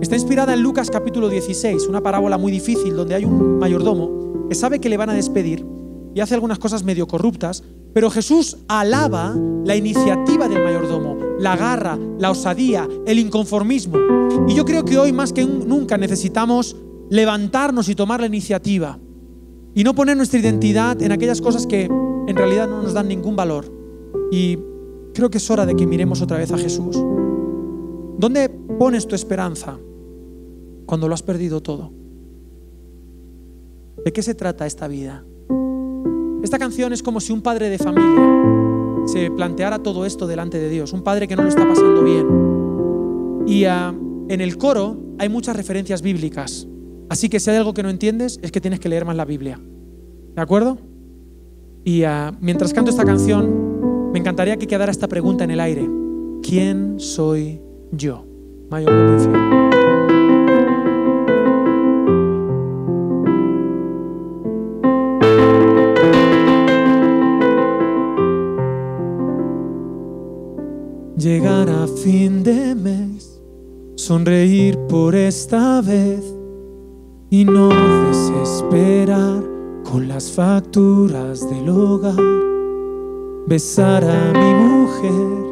Speaker 2: Está inspirada en Lucas capítulo 16, una parábola muy difícil donde hay un mayordomo que sabe que le van a despedir y hace algunas cosas medio corruptas, pero Jesús alaba la iniciativa del mayordomo, la garra, la osadía, el inconformismo. Y yo creo que hoy más que nunca necesitamos levantarnos y tomar la iniciativa y no poner nuestra identidad en aquellas cosas que en realidad no nos dan ningún valor. Y creo que es hora de que miremos otra vez a Jesús. ¿Dónde pones tu esperanza cuando lo has perdido todo? ¿De qué se trata esta vida? Esta canción es como si un padre de familia se planteara todo esto delante de Dios, un padre que no lo está pasando bien. Y en el coro hay muchas referencias bíblicas, así que si hay algo que no entiendes es que tienes que leer más la Biblia, ¿de acuerdo? Y mientras canto esta canción, me encantaría que quedara esta pregunta en el aire: ¿quién soy yo? Mayordomo infiel. Llegar a fin de mes, sonreír por esta vez y no desesperar con las facturas del hogar, besar a mi mujer,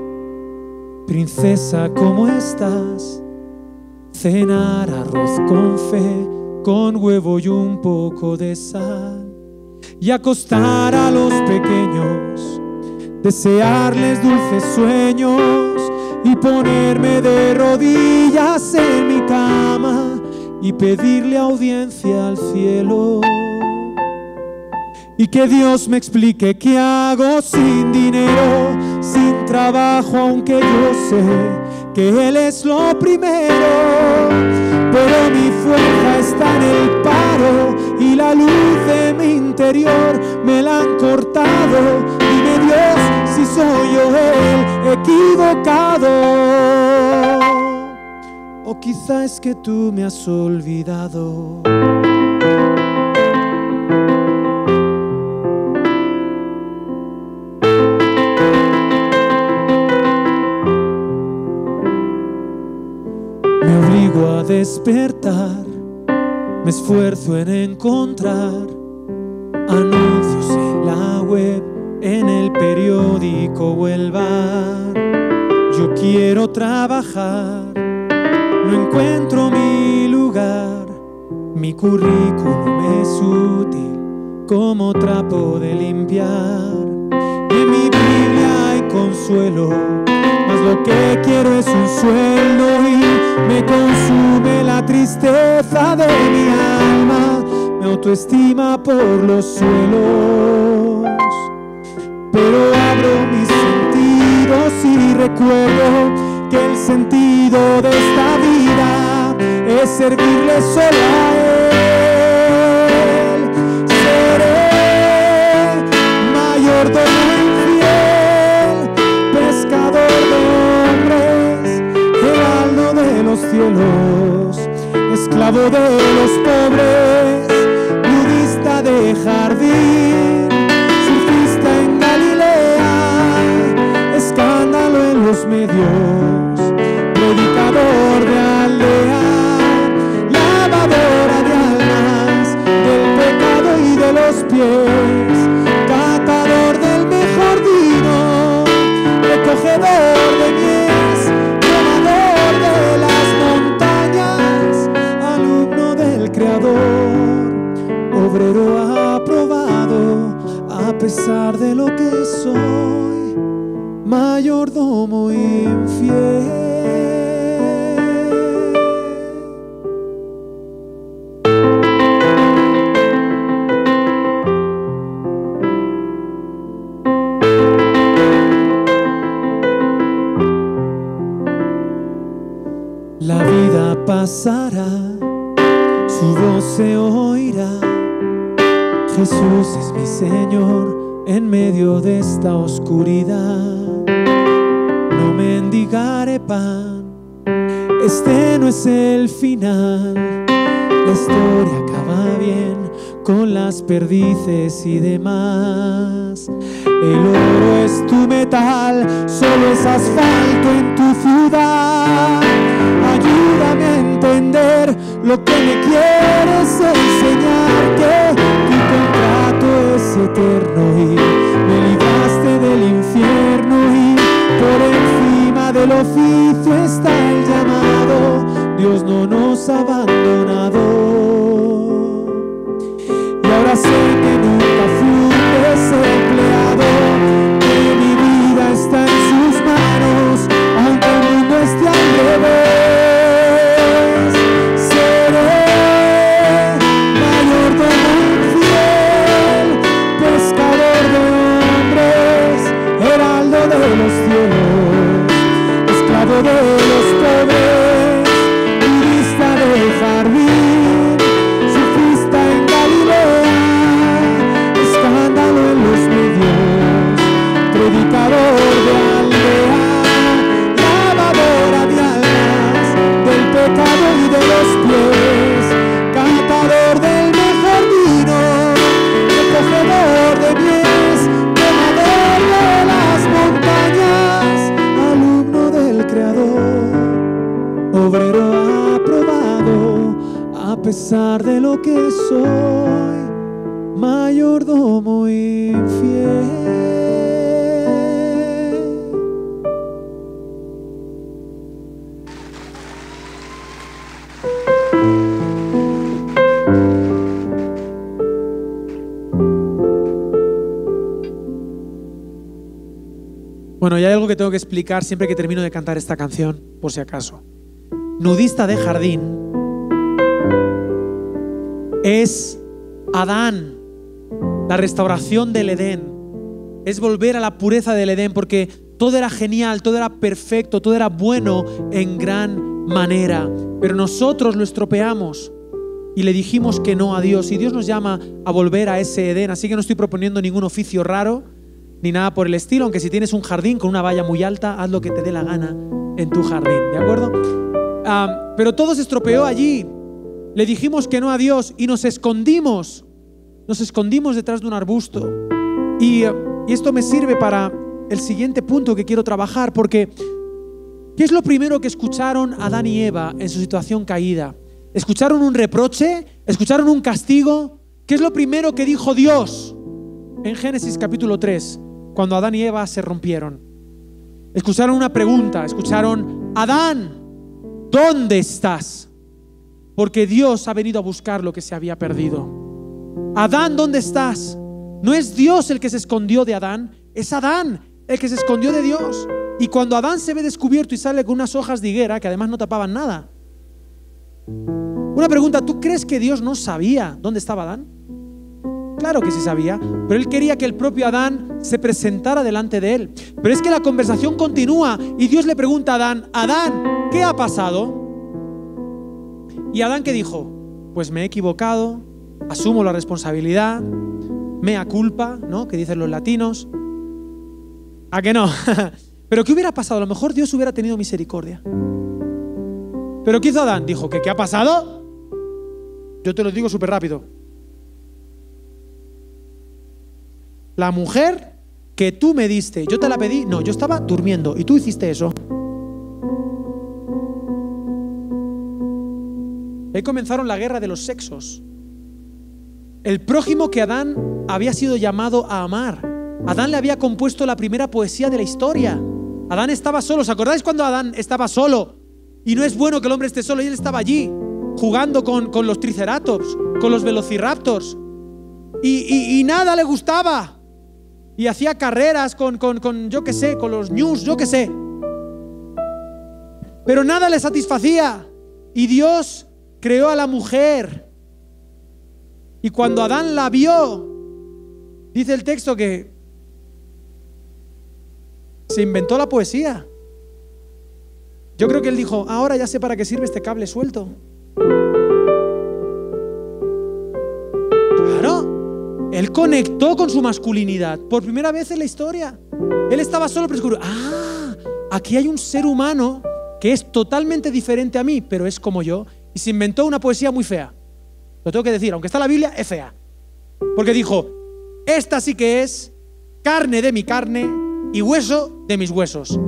Speaker 2: princesa, ¿cómo estás? Cenar arroz con fe, con huevo y un poco de sal, y acostar a los pequeños, desearles dulces sueños y ponerme de rodillas en mi cama y pedirle audiencia al cielo. Y que Dios me explique qué hago sin dinero, sin trabajo, aunque yo sé que Él es lo primero. Pero mi fuerza está en el paro y la luz de mi interior me la han cortado. Dime Dios si soy yo el equivocado, o quizá es que tú me has olvidado. Me obligo a despertar, me esfuerzo en encontrar anuncios en la web, en el periódico o el bar. Yo quiero trabajar, no encuentro mi lugar, mi currículum es útil como trapo de limpiar. En mi Biblia hay consuelo, mas lo que quiero es un sueldo y me consume la tristeza de mi alma, mi autoestima por los suelos. Pero abro mis sentidos y recuerdo que el sentido de esta vida es servirle solo a Él. Seré mayordomo infiel, pescador de hombres, heraldo de los cielos, esclavo de los pobres, budista de jardín, surfista en Galilea, escándalo en los medios, predicador de aldea, lavadora de almas, del pecado y de los pies, catador del mejor vino, recogedor de mies, tomador de las montañas, alumno del Creador, obrero aprobado, a pesar de lo que soy, mayordomo infiel. La vida pasará se oirá. Jesús es mi Señor en medio de esta oscuridad. No mendigaré pan, este no es el final. La historia acaba bien con las perdices y demás. El oro es tu metal, solo es asfalto en tu ciudad. Ayúdame a entender lo que me quieres enseñar, que tu contrato es eterno y me libraste del infierno, y por encima del oficio está el llamado. Dios no nos ha abandonado. Y ahora sé que nunca fui desempleado, que mi vida está en sus manos, aunque el mundo esté al revés. Seré mayordomo infiel, pescador de hombres, heraldo de los cielos, esclavo de los pobres, turista del jardín, surfista en Galilea, escándalo en los medios, predicador de aldea, lavadora de almas, del pecado y de los pies, cantador del mejor vino, recogedor de mies, tomador de las montañas, alumno del Creador, obrero aprobado, a pesar de lo que soy, mayordomo infiel. Bueno, y hay algo que tengo que explicar siempre que termino de cantar esta canción, por si acaso. Nudista de jardín es Adán, la restauración del Edén, es volver a la pureza del Edén, porque todo era genial, todo era perfecto, todo era bueno en gran manera, pero nosotros lo estropeamos y le dijimos que no a Dios, y Dios nos llama a volver a ese Edén. Así que no estoy proponiendo ningún oficio raro ni nada por el estilo, aunque si tienes un jardín con una valla muy alta, haz lo que te dé la gana en tu jardín, ¿de acuerdo? Pero todo se estropeó allí. Le dijimos que no a Dios y nos escondimos detrás de un arbusto. Y esto me sirve para el siguiente punto que quiero trabajar, porque ¿qué es lo primero que escucharon Adán y Eva en su situación caída? ¿Escucharon un reproche? ¿Escucharon un castigo? ¿Qué es lo primero que dijo Dios en Génesis capítulo 3, cuando Adán y Eva se rompieron? Escucharon una pregunta, escucharon: Adán, ¿dónde estás? Porque Dios ha venido a buscar lo que se había perdido. Adán, ¿dónde estás? No es Dios el que se escondió de Adán, es Adán el que se escondió de Dios. Y cuando Adán se ve descubierto y sale con unas hojas de higuera que además no tapaban nada. Una pregunta: ¿tú crees que Dios no sabía dónde estaba Adán? Claro que sí sabía, pero él quería que el propio Adán se presentara delante de él. Pero es que la conversación continúa y Dios le pregunta a Adán: Adán, ¿qué ha pasado? Y Adán, ¿qué dijo? Pues me he equivocado, asumo la responsabilidad, mea culpa, ¿no? Que dicen los latinos. ¿A que no? Pero ¿qué hubiera pasado? A lo mejor Dios hubiera tenido misericordia. ¿Pero qué hizo Adán? Dijo: ¿qué ha pasado? Yo te lo digo súper rápido. La mujer que tú me diste, ¿yo te la pedí? No, yo estaba durmiendo y tú hiciste eso. Ahí comenzaron la guerra de los sexos. El prójimo que Adán había sido llamado a amar. Adán le había compuesto la primera poesía de la historia. Adán estaba solo. ¿Os acordáis cuando Adán estaba solo? Y no es bueno que el hombre esté solo, y él estaba allí jugando con los triceratops, con los velociraptors, y nada le gustaba, y hacía carreras con yo qué sé, con los ñus, yo qué sé, pero nada le satisfacía. Y Dios creó a la mujer, y cuando Adán la vio, dice el texto que se inventó la poesía. Yo creo que él dijo: ahora ya sé para qué sirve este cable suelto. Él conectó con su masculinidad por primera vez en la historia. Él estaba solo, pero descubrió, aquí hay un ser humano que es totalmente diferente a mí, pero es como yo. Y se inventó una poesía muy fea. Lo tengo que decir, aunque está en la Biblia, es fea. Porque dijo, esta sí que es carne de mi carne y hueso de mis huesos.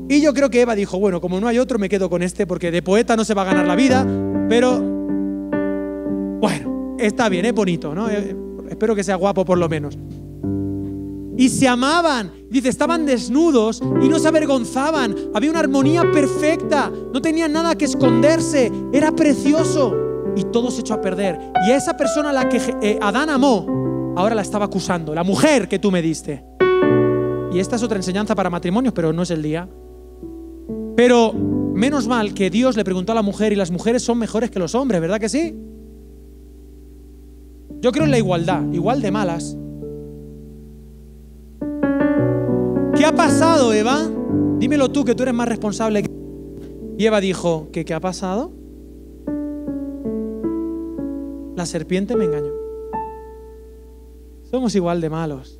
Speaker 2: Y yo creo que Eva dijo, bueno, como no hay otro, me quedo con este, porque de poeta no se va a ganar la vida, pero bueno, está bien, es bonito, ¿no? Espero que sea guapo por lo menos. Y se amaban, dice, estaban desnudos y no se avergonzaban. Había una armonía perfecta, no tenían nada que esconderse, era precioso. Y todo se echó a perder. Y a esa persona a la que Adán amó, ahora la estaba acusando, la mujer que tú me diste. Y esta es otra enseñanza para matrimonios, pero no es el día. Pero menos mal que Dios le preguntó a la mujer, y las mujeres son mejores que los hombres, ¿verdad que sí? Yo creo en la igualdad, igual de malas. ¿Qué ha pasado, Eva? Dímelo tú, que tú eres más responsable. Y Eva dijo, ¿qué ha pasado? La serpiente me engañó. Somos igual de malos.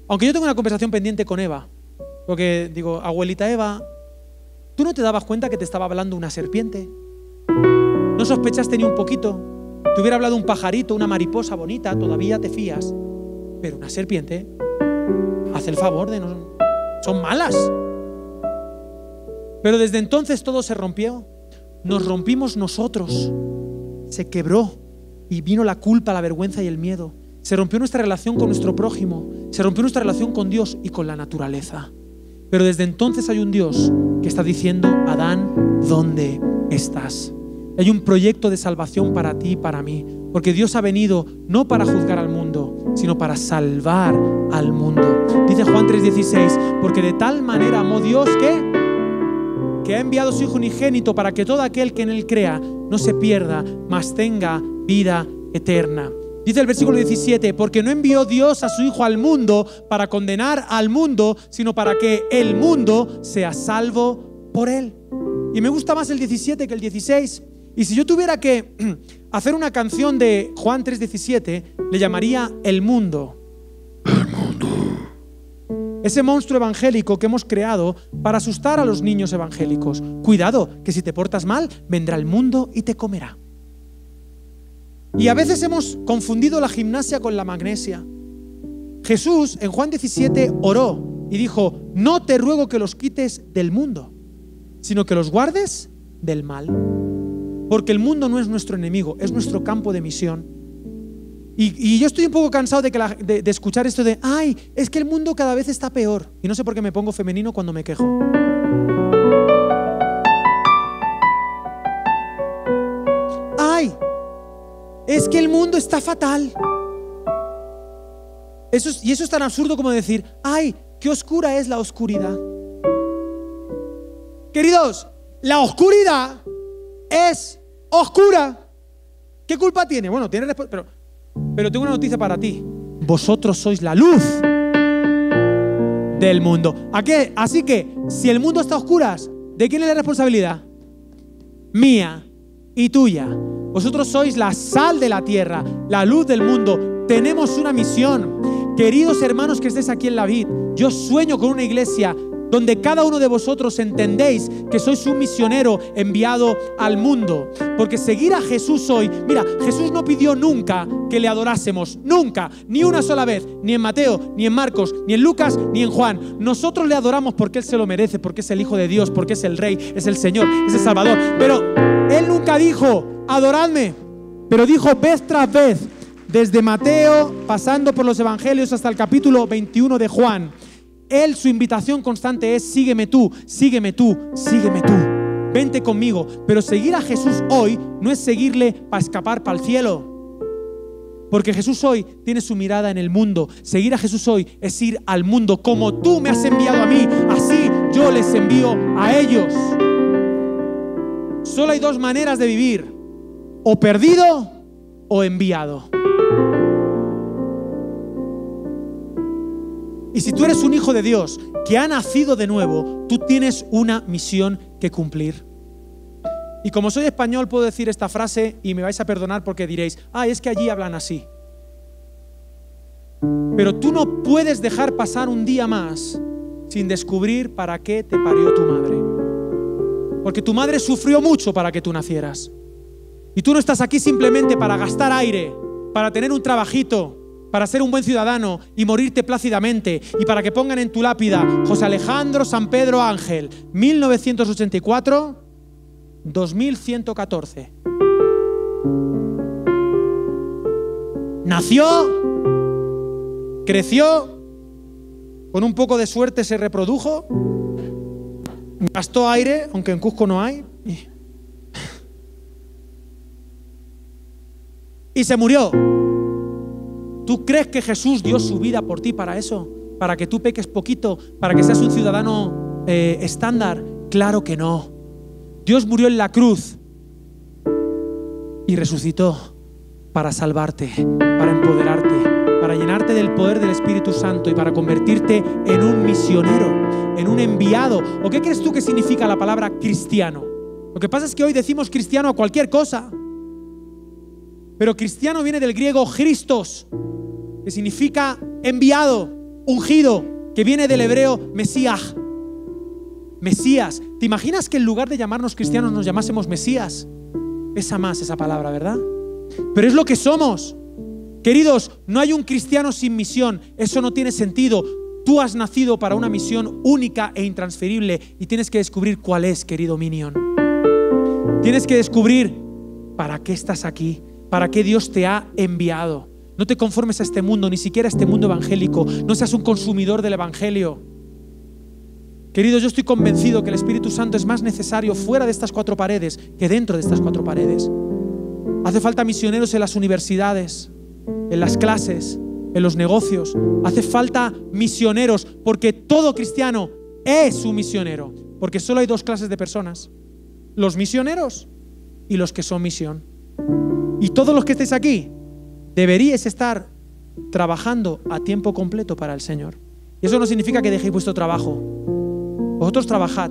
Speaker 2: Aunque yo tengo una conversación pendiente con Eva, porque digo, abuelita Eva, ¿tú no te dabas cuenta que te estaba hablando una serpiente? ¿No sospechaste ni un poquito? Te hubiera hablado un pajarito, una mariposa bonita, todavía te fías. Pero una serpiente, haz el favor de no... Son malas. Pero desde entonces todo se rompió. Nos rompimos nosotros. Se quebró y vino la culpa, la vergüenza y el miedo. Se rompió nuestra relación con nuestro prójimo. Se rompió nuestra relación con Dios y con la naturaleza. Pero desde entonces hay un Dios que está diciendo, Adán, ¿dónde estás? Hay un proyecto de salvación para ti y para mí. Porque Dios ha venido no para juzgar al mundo, sino para salvar al mundo. Dice Juan 3:16, porque de tal manera amó Dios que ha enviado a su Hijo unigénito para que todo aquel que en Él crea no se pierda, mas tenga vida eterna. Dice el versículo 17, porque no envió Dios a su Hijo al mundo para condenar al mundo, sino para que el mundo sea salvo por Él. Y me gusta más el 17 que el 16. Y si yo tuviera que hacer una canción de Juan 3:17, le llamaría El Mundo. El mundo. Ese monstruo evangélico que hemos creado para asustar a los niños evangélicos. Cuidado, que si te portas mal, vendrá el mundo y te comerá. Y a veces hemos confundido la gimnasia con la magnesia. Jesús en Juan 17 oró y dijo, no te ruego que los quites del mundo, sino que los guardes del mal. Porque el mundo no es nuestro enemigo, es nuestro campo de misión. Y yo estoy un poco cansado de escuchar esto de, ay, es que el mundo cada vez está peor. Y no sé por qué me pongo femenino cuando me quejo. Ay, es que el mundo está fatal. Eso es tan absurdo como decir, ay, qué oscura es la oscuridad. Queridos, la oscuridad es oscura. ¿Qué culpa tiene? Bueno, tiene pero tengo una noticia para ti. Vosotros sois la luz del mundo. ¿A qué? Así que, si el mundo está a oscuras, ¿de quién es la responsabilidad? Mía y tuya. Vosotros sois la sal de la tierra, la luz del mundo. Tenemos una misión. Queridos hermanos que estéis aquí en la vid, yo sueño con una iglesia donde cada uno de vosotros entendéis que sois un misionero enviado al mundo. Porque seguir a Jesús hoy, mira, Jesús no pidió nunca que le adorásemos, nunca, ni una sola vez, ni en Mateo, ni en Marcos, ni en Lucas, ni en Juan. Nosotros le adoramos porque Él se lo merece, porque es el Hijo de Dios, porque es el Rey, es el Señor, es el Salvador. Pero Él nunca dijo, adoradme, pero dijo vez tras vez, desde Mateo, pasando por los evangelios hasta el capítulo 21 de Juan, Él, su invitación constante es sígueme tú, sígueme tú, sígueme tú. Vente conmigo. Pero seguir a Jesús hoy no es seguirle para escapar para el cielo. Porque Jesús hoy tiene su mirada en el mundo. Seguir a Jesús hoy es ir al mundo. Como tú me has enviado a mí, así yo les envío a ellos. Solo hay dos maneras de vivir. O perdido o enviado. Y si tú eres un hijo de Dios que ha nacido de nuevo, tú tienes una misión que cumplir. Y como soy español puedo decir esta frase y me vais a perdonar porque diréis, es que allí hablan así. Pero tú no puedes dejar pasar un día más sin descubrir para qué te parió tu madre. Porque tu madre sufrió mucho para que tú nacieras. Y tú no estás aquí simplemente para gastar aire, para tener un trabajito, para ser un buen ciudadano y morirte plácidamente, y para que pongan en tu lápida José Alejandro San Pedro Ángel, 1984-2114. Nació, creció, con un poco de suerte se reprodujo, gastó aire, aunque en Cusco no hay, y se murió. ¿Tú crees que Jesús dio su vida por ti para eso? ¿Para que tú peques poquito? ¿Para que seas un ciudadano estándar? Claro que no. Dios murió en la cruz y resucitó para salvarte, para empoderarte, para llenarte del poder del Espíritu Santo y para convertirte en un misionero, en un enviado. ¿O qué crees tú que significa la palabra cristiano? Lo que pasa es que hoy decimos cristiano a cualquier cosa. Pero cristiano viene del griego Christos, que significa enviado, ungido, que viene del hebreo Mesías. Mesías. ¿Te imaginas que en lugar de llamarnos cristianos nos llamásemos Mesías? Pesa más esa palabra, ¿verdad? Pero es lo que somos. Queridos, no hay un cristiano sin misión. Eso no tiene sentido. Tú has nacido para una misión única e intransferible y tienes que descubrir cuál es, querido Minion. Tienes que descubrir para qué estás aquí, para qué Dios te ha enviado. No te conformes a este mundo, ni siquiera a este mundo evangélico. No seas un consumidor del evangelio. Queridos, yo estoy convencido que el Espíritu Santo es más necesario fuera de estas 4 paredes que dentro de estas 4 paredes. Hace falta misioneros en las universidades, en las clases, en los negocios. Hace falta misioneros, porque todo cristiano es un misionero. Porque solo hay 2 clases de personas: los misioneros y los que son misión. Y todos los que estéis aquí deberíais estar trabajando a tiempo completo para el Señor. Y eso no significa que dejéis vuestro trabajo. Vosotros trabajad,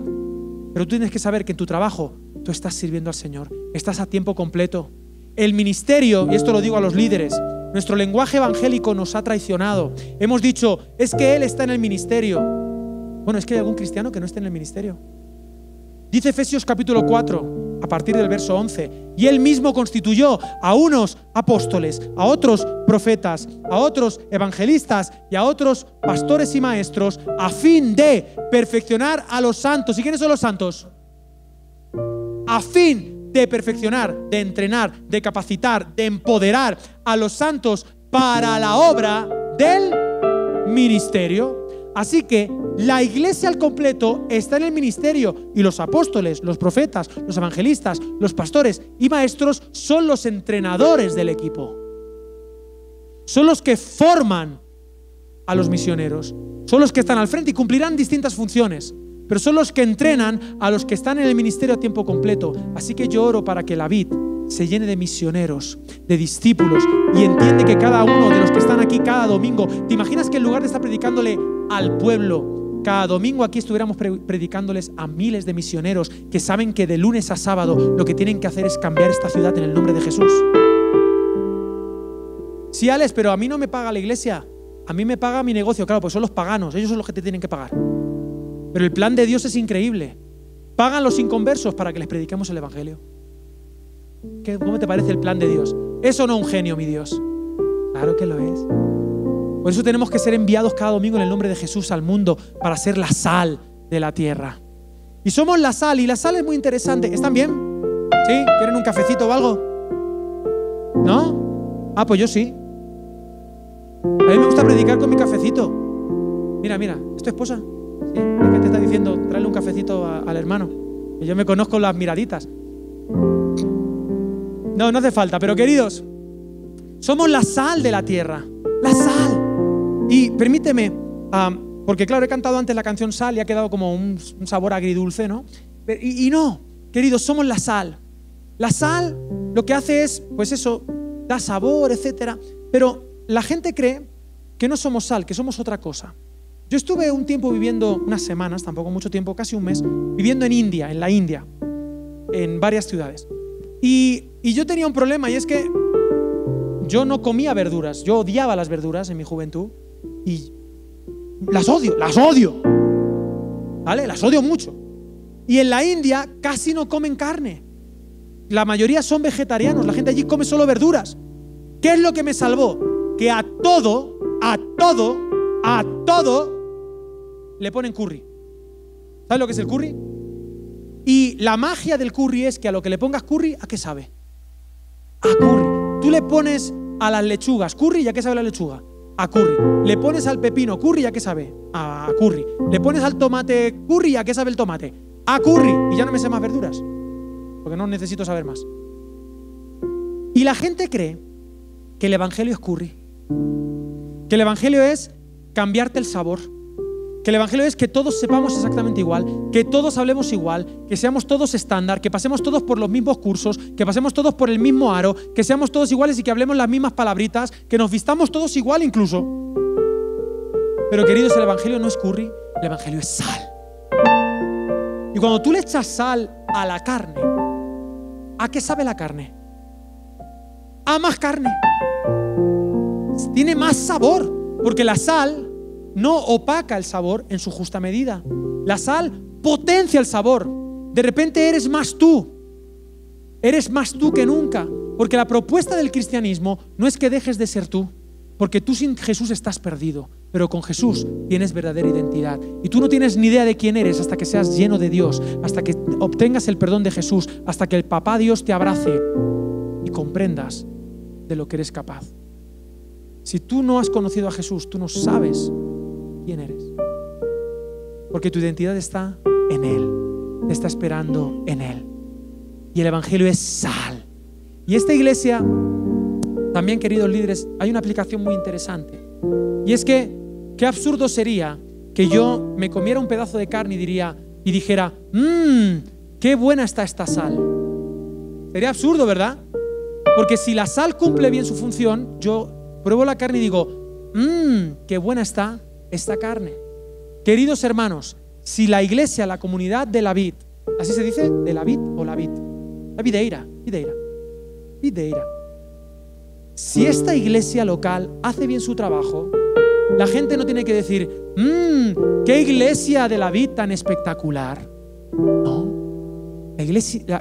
Speaker 2: pero tú tienes que saber que en tu trabajo tú estás sirviendo al Señor. Estás a tiempo completo. El ministerio, y esto lo digo a los líderes, nuestro lenguaje evangélico nos ha traicionado. Hemos dicho, es que Él está en el ministerio. Bueno, es que hay algún cristiano que no esté en el ministerio. Dice Efesios capítulo 4, a partir del verso 11, y Él mismo constituyó a unos apóstoles, a otros profetas, a otros evangelistas y a otros pastores y maestros, a fin de perfeccionar a los santos. ¿Y quiénes son los santos? A fin de perfeccionar, de entrenar, de capacitar, de empoderar a los santos para la obra del ministerio. Así que la iglesia al completo está en el ministerio y los apóstoles, los profetas, los evangelistas, los pastores y maestros son los entrenadores del equipo. Son los que forman a los misioneros. Son los que están al frente y cumplirán distintas funciones, pero son los que entrenan a los que están en el ministerio a tiempo completo. Así que yo oro para que la vid se llene de misioneros, de discípulos, y entiende que cada uno de los que están aquí cada domingo, ¿te imaginas que en lugar de estar predicándole al pueblo, cada domingo aquí estuviéramos predicándoles a miles de misioneros que saben que de lunes a sábado lo que tienen que hacer es cambiar esta ciudad en el nombre de Jesús? Sí, Alex, pero a mí no me paga la iglesia, a mí me paga mi negocio. Claro, pues son los paganos, ellos son los que te tienen que pagar. Pero el plan de Dios es increíble. Pagan los inconversos para que les prediquemos el evangelio. ¿Cómo te parece el plan de Dios? ¿Es o no un genio, mi Dios? Claro que lo es. Por eso tenemos que ser enviados cada domingo en el nombre de Jesús al mundo para ser la sal de la tierra. Y somos la sal, y la sal es muy interesante. ¿Están bien? ¿Sí? ¿Quieren un cafecito o algo? ¿No? Ah, pues yo sí. A mí me gusta predicar con mi cafecito. Mira, ¿es tu esposa? Sí, es que te está diciendo, tráele un cafecito al hermano. Y yo me conozco las miraditas. No hace falta, pero queridos, somos la sal de la tierra. La sal. Y permíteme, porque claro, he cantado antes la canción Sal y ha quedado como un sabor agridulce, ¿no? Y no, queridos, somos la sal. La sal lo que hace es, pues eso, da sabor, etcétera. Pero la gente cree que no somos sal, que somos otra cosa. Yo estuve un tiempo viviendo, unas semanas, tampoco mucho tiempo, casi un mes, viviendo en la India, en varias ciudades. Y yo tenía un problema, y es que yo no comía verduras, yo odiaba las verduras en mi juventud y las odio, ¿vale? Las odio mucho. Y en la India casi no comen carne. La mayoría son vegetarianos, la gente allí come solo verduras. ¿Qué es lo que me salvó? Que a todo le ponen curry. ¿Sabes lo que es el curry? Y la magia del curry es que a lo que le pongas curry, ¿a qué sabe? A curry. Tú le pones a las lechugas curry, ¿y a qué sabe la lechuga? A curry. Le pones al pepino curry, ¿y a qué sabe? A curry. Le pones al tomate curry, ¿y a qué sabe el tomate? A curry. Y ya no me sé más verduras, porque no necesito saber más. Y la gente cree que el evangelio es curry, que el evangelio es cambiarte el sabor, que el evangelio es que todos sepamos exactamente igual, que todos hablemos igual, que seamos todos estándar, que pasemos todos por los mismos cursos, que pasemos todos por el mismo aro, que seamos todos iguales y que hablemos las mismas palabritas, que nos vistamos todos igual incluso. Pero queridos, el evangelio no es curry, el evangelio es sal. Y cuando tú le echas sal a la carne, ¿a qué sabe la carne? A más carne. Tiene más sabor, porque la sal no opaca el sabor en su justa medida. La sal potencia el sabor. De repente eres más tú que nunca, porque la propuesta del cristianismo no es que dejes de ser tú, porque tú sin Jesús estás perdido, pero con Jesús tienes verdadera identidad. Y tú no tienes ni idea de quién eres hasta que seas lleno de Dios, hasta que obtengas el perdón de Jesús, hasta que el Papá Dios te abrace y comprendas de lo que eres capaz. Si tú no has conocido a Jesús, tú no sabes quién eres, porque tu identidad está en Él, te está esperando en Él. Y el evangelio es sal. Y esta iglesia, también, queridos líderes, hay una aplicación muy interesante, y es que qué absurdo sería que yo me comiera un pedazo de carne y dijera, qué buena está esta sal. Sería absurdo, ¿verdad? Porque si la sal cumple bien su función, yo pruebo la carne y digo, qué buena está esta carne. Queridos hermanos, si la iglesia, la comunidad de la vid, ¿así se dice? ¿De la vid o la vid? La videira. Si esta iglesia local hace bien su trabajo, la gente no tiene que decir, qué iglesia de la vid tan espectacular. No.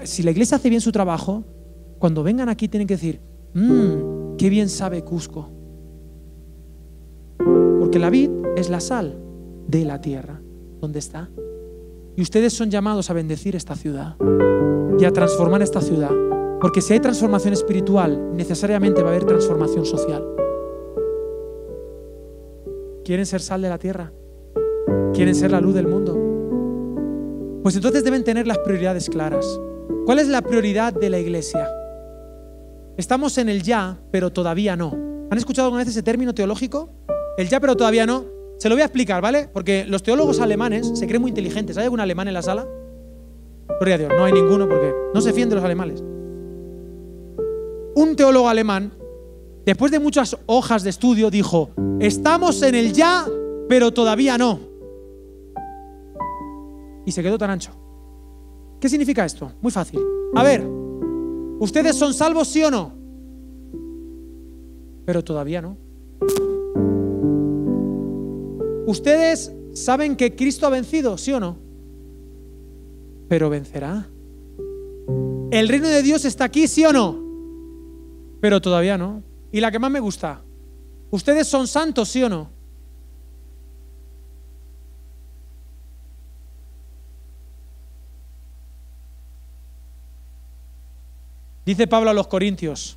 Speaker 2: Si la iglesia hace bien su trabajo, cuando vengan aquí tienen que decir, qué bien sabe Cusco. Porque la vid es la sal de la tierra donde está. Y ustedes son llamados a bendecir esta ciudad y a transformar esta ciudad. Porque si hay transformación espiritual, necesariamente va a haber transformación social. ¿Quieren ser sal de la tierra? ¿Quieren ser la luz del mundo? Pues entonces deben tener las prioridades claras. ¿Cuál es la prioridad de la iglesia? Estamos en el ya, pero todavía no. ¿Han escuchado alguna vez ese término teológico? El ya, pero todavía no. Se lo voy a explicar, ¿vale? Porque los teólogos alemanes se creen muy inteligentes. ¿Hay algún alemán en la sala? Gloria a Dios, no hay ninguno porque no se fíen de los alemanes. Un teólogo alemán, después de muchas hojas de estudio, dijo, estamos en el ya, pero todavía no. Y se quedó tan ancho. ¿Qué significa esto? Muy fácil. A ver, ¿ustedes son salvos, sí o no? Pero todavía no. ¿Ustedes saben que Cristo ha vencido, sí o no? Pero vencerá. ¿El reino de Dios está aquí, sí o no? Pero todavía no. Y la que más me gusta, ¿ustedes son santos, sí o no? Dice Pablo a los Corintios,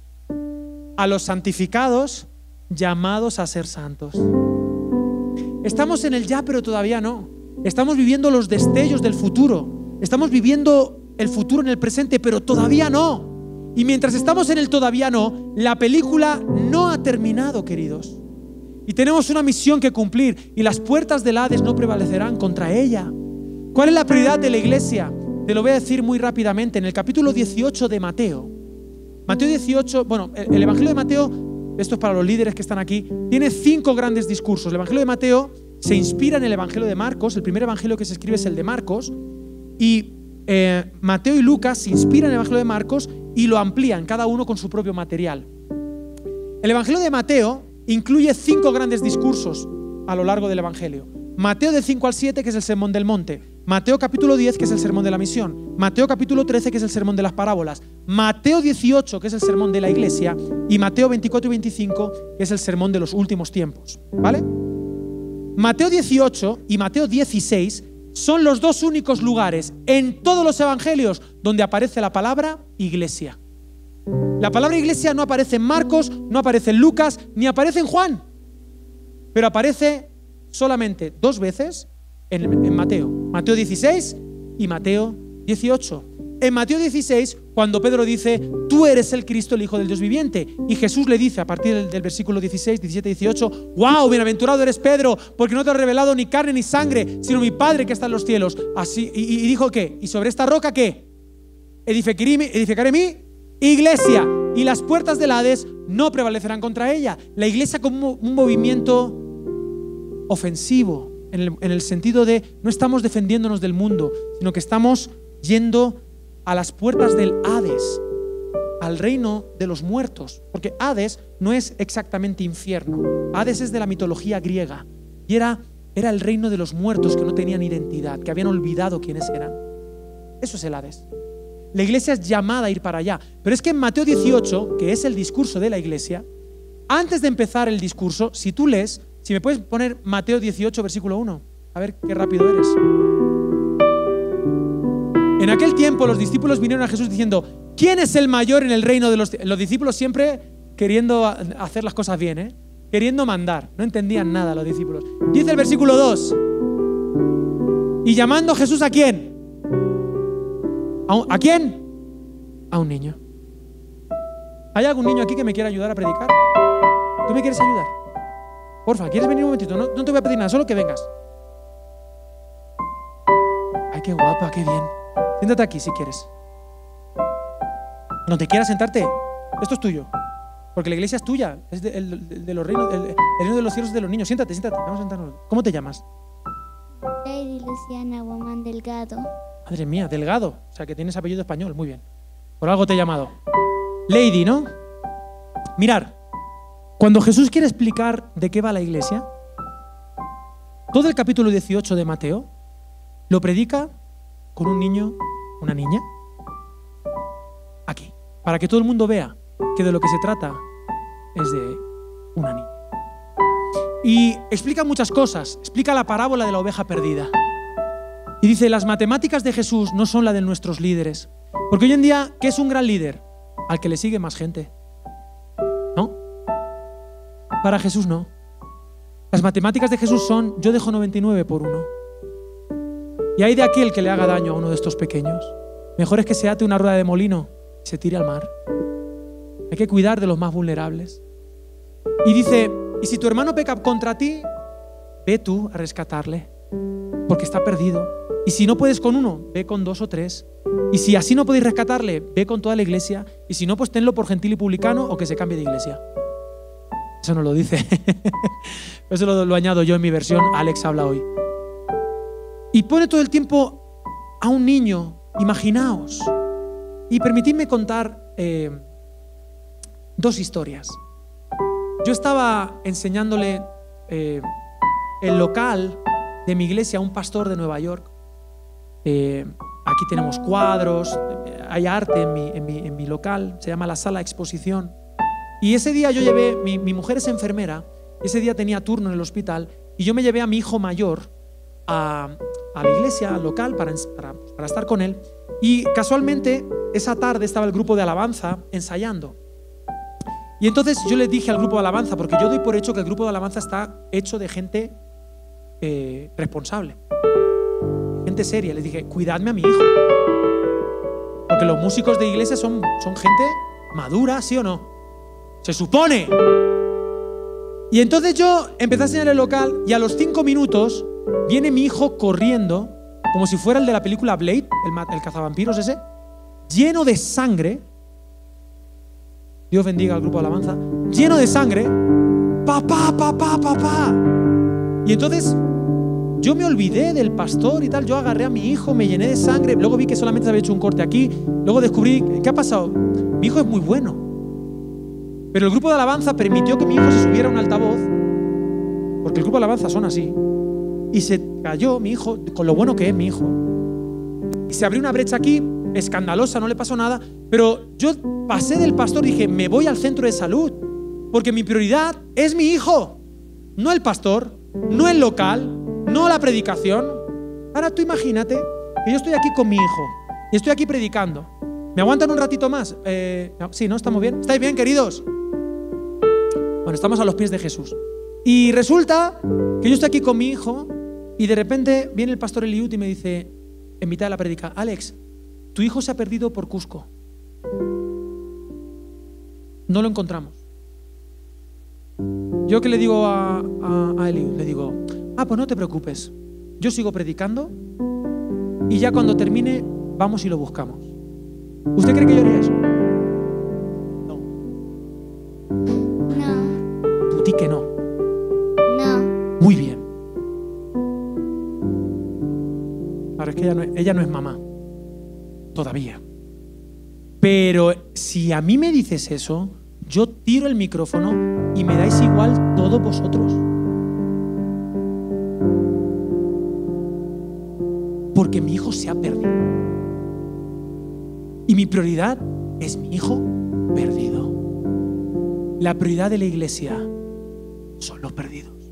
Speaker 2: a los santificados llamados a ser santos. Estamos en el ya, pero todavía no. Estamos viviendo los destellos del futuro. Estamos viviendo el futuro en el presente, pero todavía no. Y mientras estamos en el todavía no, la película no ha terminado, queridos. Y tenemos una misión que cumplir y las puertas del Hades no prevalecerán contra ella. ¿Cuál es la prioridad de la iglesia? Te lo voy a decir muy rápidamente. En el capítulo 18 de Mateo. Mateo 18, bueno, el Evangelio de Mateo, esto es para los líderes que están aquí, tiene 5 grandes discursos. El Evangelio de Mateo se inspira en el Evangelio de Marcos. El primer Evangelio que se escribe es el de Marcos. Y Mateo y Lucas se inspiran en el Evangelio de Marcos y lo amplían, cada uno con su propio material. El Evangelio de Mateo incluye 5 grandes discursos a lo largo del Evangelio. Mateo del 5 al 7, que es el Sermón del Monte. Mateo capítulo 10, que es el Sermón de la Misión. Mateo capítulo 13, que es el Sermón de las Parábolas. Mateo 18, que es el Sermón de la Iglesia. Y Mateo 24 y 25, que es el Sermón de los últimos tiempos. ¿Vale? Mateo 18 y Mateo 16 son los 2 únicos lugares en todos los evangelios donde aparece la palabra iglesia. La palabra iglesia no aparece en Marcos, no aparece en Lucas, ni aparece en Juan, pero aparece solamente 2 veces en Mateo. Mateo 16 y Mateo 18. En Mateo 16, cuando Pedro dice, tú eres el Cristo, el Hijo del Dios viviente. Y Jesús le dice a partir del versículo 16, 17 y 18, wow, bienaventurado eres Pedro, porque no te ha revelado ni carne ni sangre, sino mi Padre que está en los cielos. Así, y dijo ¿qué? ¿Y sobre esta roca qué? Edificaré mi iglesia, y las puertas del Hades no prevalecerán contra ella. La iglesia como un movimiento ofensivo, en el sentido de no estamos defendiéndonos del mundo, sino que estamos yendo a las puertas del Hades, al reino de los muertos, porque Hades no es exactamente infierno. Hades es de la mitología griega y era el reino de los muertos que no tenían identidad, que habían olvidado quiénes eran. Eso es el Hades. La iglesia es llamada a ir para allá, pero es que en Mateo 18, que es el discurso de la iglesia, antes de empezar el discurso, si tú lees, si me puedes poner Mateo 18, versículo 1, a ver qué rápido eres. En aquel tiempo los discípulos vinieron a Jesús diciendo, ¿quién es el mayor en el reino de los discípulos? Siempre queriendo hacer las cosas bien, queriendo mandar. No entendían nada los discípulos. Dice el versículo 2. Y llamando a Jesús, ¿a quién? ¿A quién? A un niño. ¿Hay algún niño aquí que me quiera ayudar a predicar? ¿Tú me quieres ayudar? Porfa, ¿quieres venir un momentito? No te voy a pedir nada, solo que vengas. Ay, qué guapa, qué bien. Siéntate aquí si quieres. Donde quieras sentarte, esto es tuyo. Porque la iglesia es tuya, es de los reinos, el reino de los cielos es de los niños. Siéntate, vamos a sentarnos. ¿Cómo te llamas?
Speaker 3: Lady Luciana Guamán Delgado.
Speaker 2: Madre mía, Delgado. O sea, que tienes apellido español, muy bien. Por algo te he llamado. Lady, ¿no? Mirar, cuando Jesús quiere explicar de qué va la iglesia, todo el capítulo 18 de Mateo lo predica con un niño, una niña, aquí, para que todo el mundo vea que de lo que se trata es de una niña. Y explica muchas cosas, explica la parábola de la oveja perdida. Y dice, las matemáticas de Jesús no son las de nuestros líderes. Porque hoy en día, ¿qué es un gran líder? Al que le sigue más gente. ¿No? Para Jesús no. Las matemáticas de Jesús son, yo dejo 99 por 1. Y hay de aquel que le haga daño a uno de estos pequeños. Mejor es que se ate una rueda de molino y se tire al mar. Hay que cuidar de los más vulnerables. Y dice, y si tu hermano peca contra ti, ve tú a rescatarle, porque está perdido. Y si no puedes con uno, ve con 2 o 3. Y si así no podéis rescatarle, ve con toda la iglesia. Y si no, pues tenlo por gentil y publicano o que se cambie de iglesia. Eso no lo dice. Eso lo añado yo en mi versión. Alex habla hoy. Y pone todo el tiempo a un niño. Imaginaos. Y permitidme contar 2 historias. Yo estaba enseñándole el local de mi iglesia a un pastor de Nueva York. Aquí tenemos cuadros, hay arte en mi local, se llama la sala de exposición. Y ese día yo llevé, mi mujer es enfermera, ese día tenía turno en el hospital y yo me llevé a mi hijo mayor a la iglesia local para estar con él. Y casualmente esa tarde estaba el grupo de alabanza ensayando. Y entonces yo le dije al grupo de alabanza, porque yo doy por hecho que el grupo de alabanza está hecho de gente responsable, gente seria. Les dije, cuidadme a mi hijo, porque los músicos de iglesia son gente madura, ¿sí o no? Se supone. Y entonces yo empecé a enseñar el local y a los 5 minutos viene mi hijo corriendo, como si fuera el de la película Blade, el cazavampiros ese, lleno de sangre. Dios bendiga al grupo de alabanza. Lleno de sangre. Papá, papá, papá. Y entonces yo me olvidé del pastor y tal. Yo agarré a mi hijo, me llené de sangre. Luego vi que solamente se había hecho un corte aquí. Luego descubrí, ¿qué ha pasado? Mi hijo es muy bueno. Pero el grupo de alabanza permitió que mi hijo se subiera a un altavoz, porque el grupo de alabanza son así, y se cayó mi hijo, con lo bueno que es mi hijo, y se abrió una brecha aquí, escandalosa, no le pasó nada, pero yo pasé del pastor y dije, me voy al centro de salud, porque mi prioridad es mi hijo, no el pastor, no el local, no la predicación. Ahora tú imagínate que yo estoy aquí con mi hijo y estoy aquí predicando. ¿Me aguantan un ratito más? Sí, ¿no? ¿Estamos bien? ¿Estáis bien, queridos? Bueno, estamos a los pies de Jesús. Y resulta que yo estoy aquí con mi hijo y de repente viene el pastor Eliud y me dice, en mitad de la prédica, Alex, tu hijo se ha perdido por Cusco. No lo encontramos. Yo que le digo a Eliud, le digo, pues no te preocupes, yo sigo predicando y ya cuando termine vamos y lo buscamos. ¿Usted cree que yo haría eso? No.
Speaker 3: No.
Speaker 2: Tú di que no.
Speaker 3: No.
Speaker 2: Muy bien. Ahora es que ella no es mamá. Todavía. Pero si a mí me dices eso, yo tiro el micrófono y me dais igual todos vosotros. Porque mi hijo se ha perdido. Y mi prioridad es mi hijo perdido. La prioridad de la iglesia son los perdidos.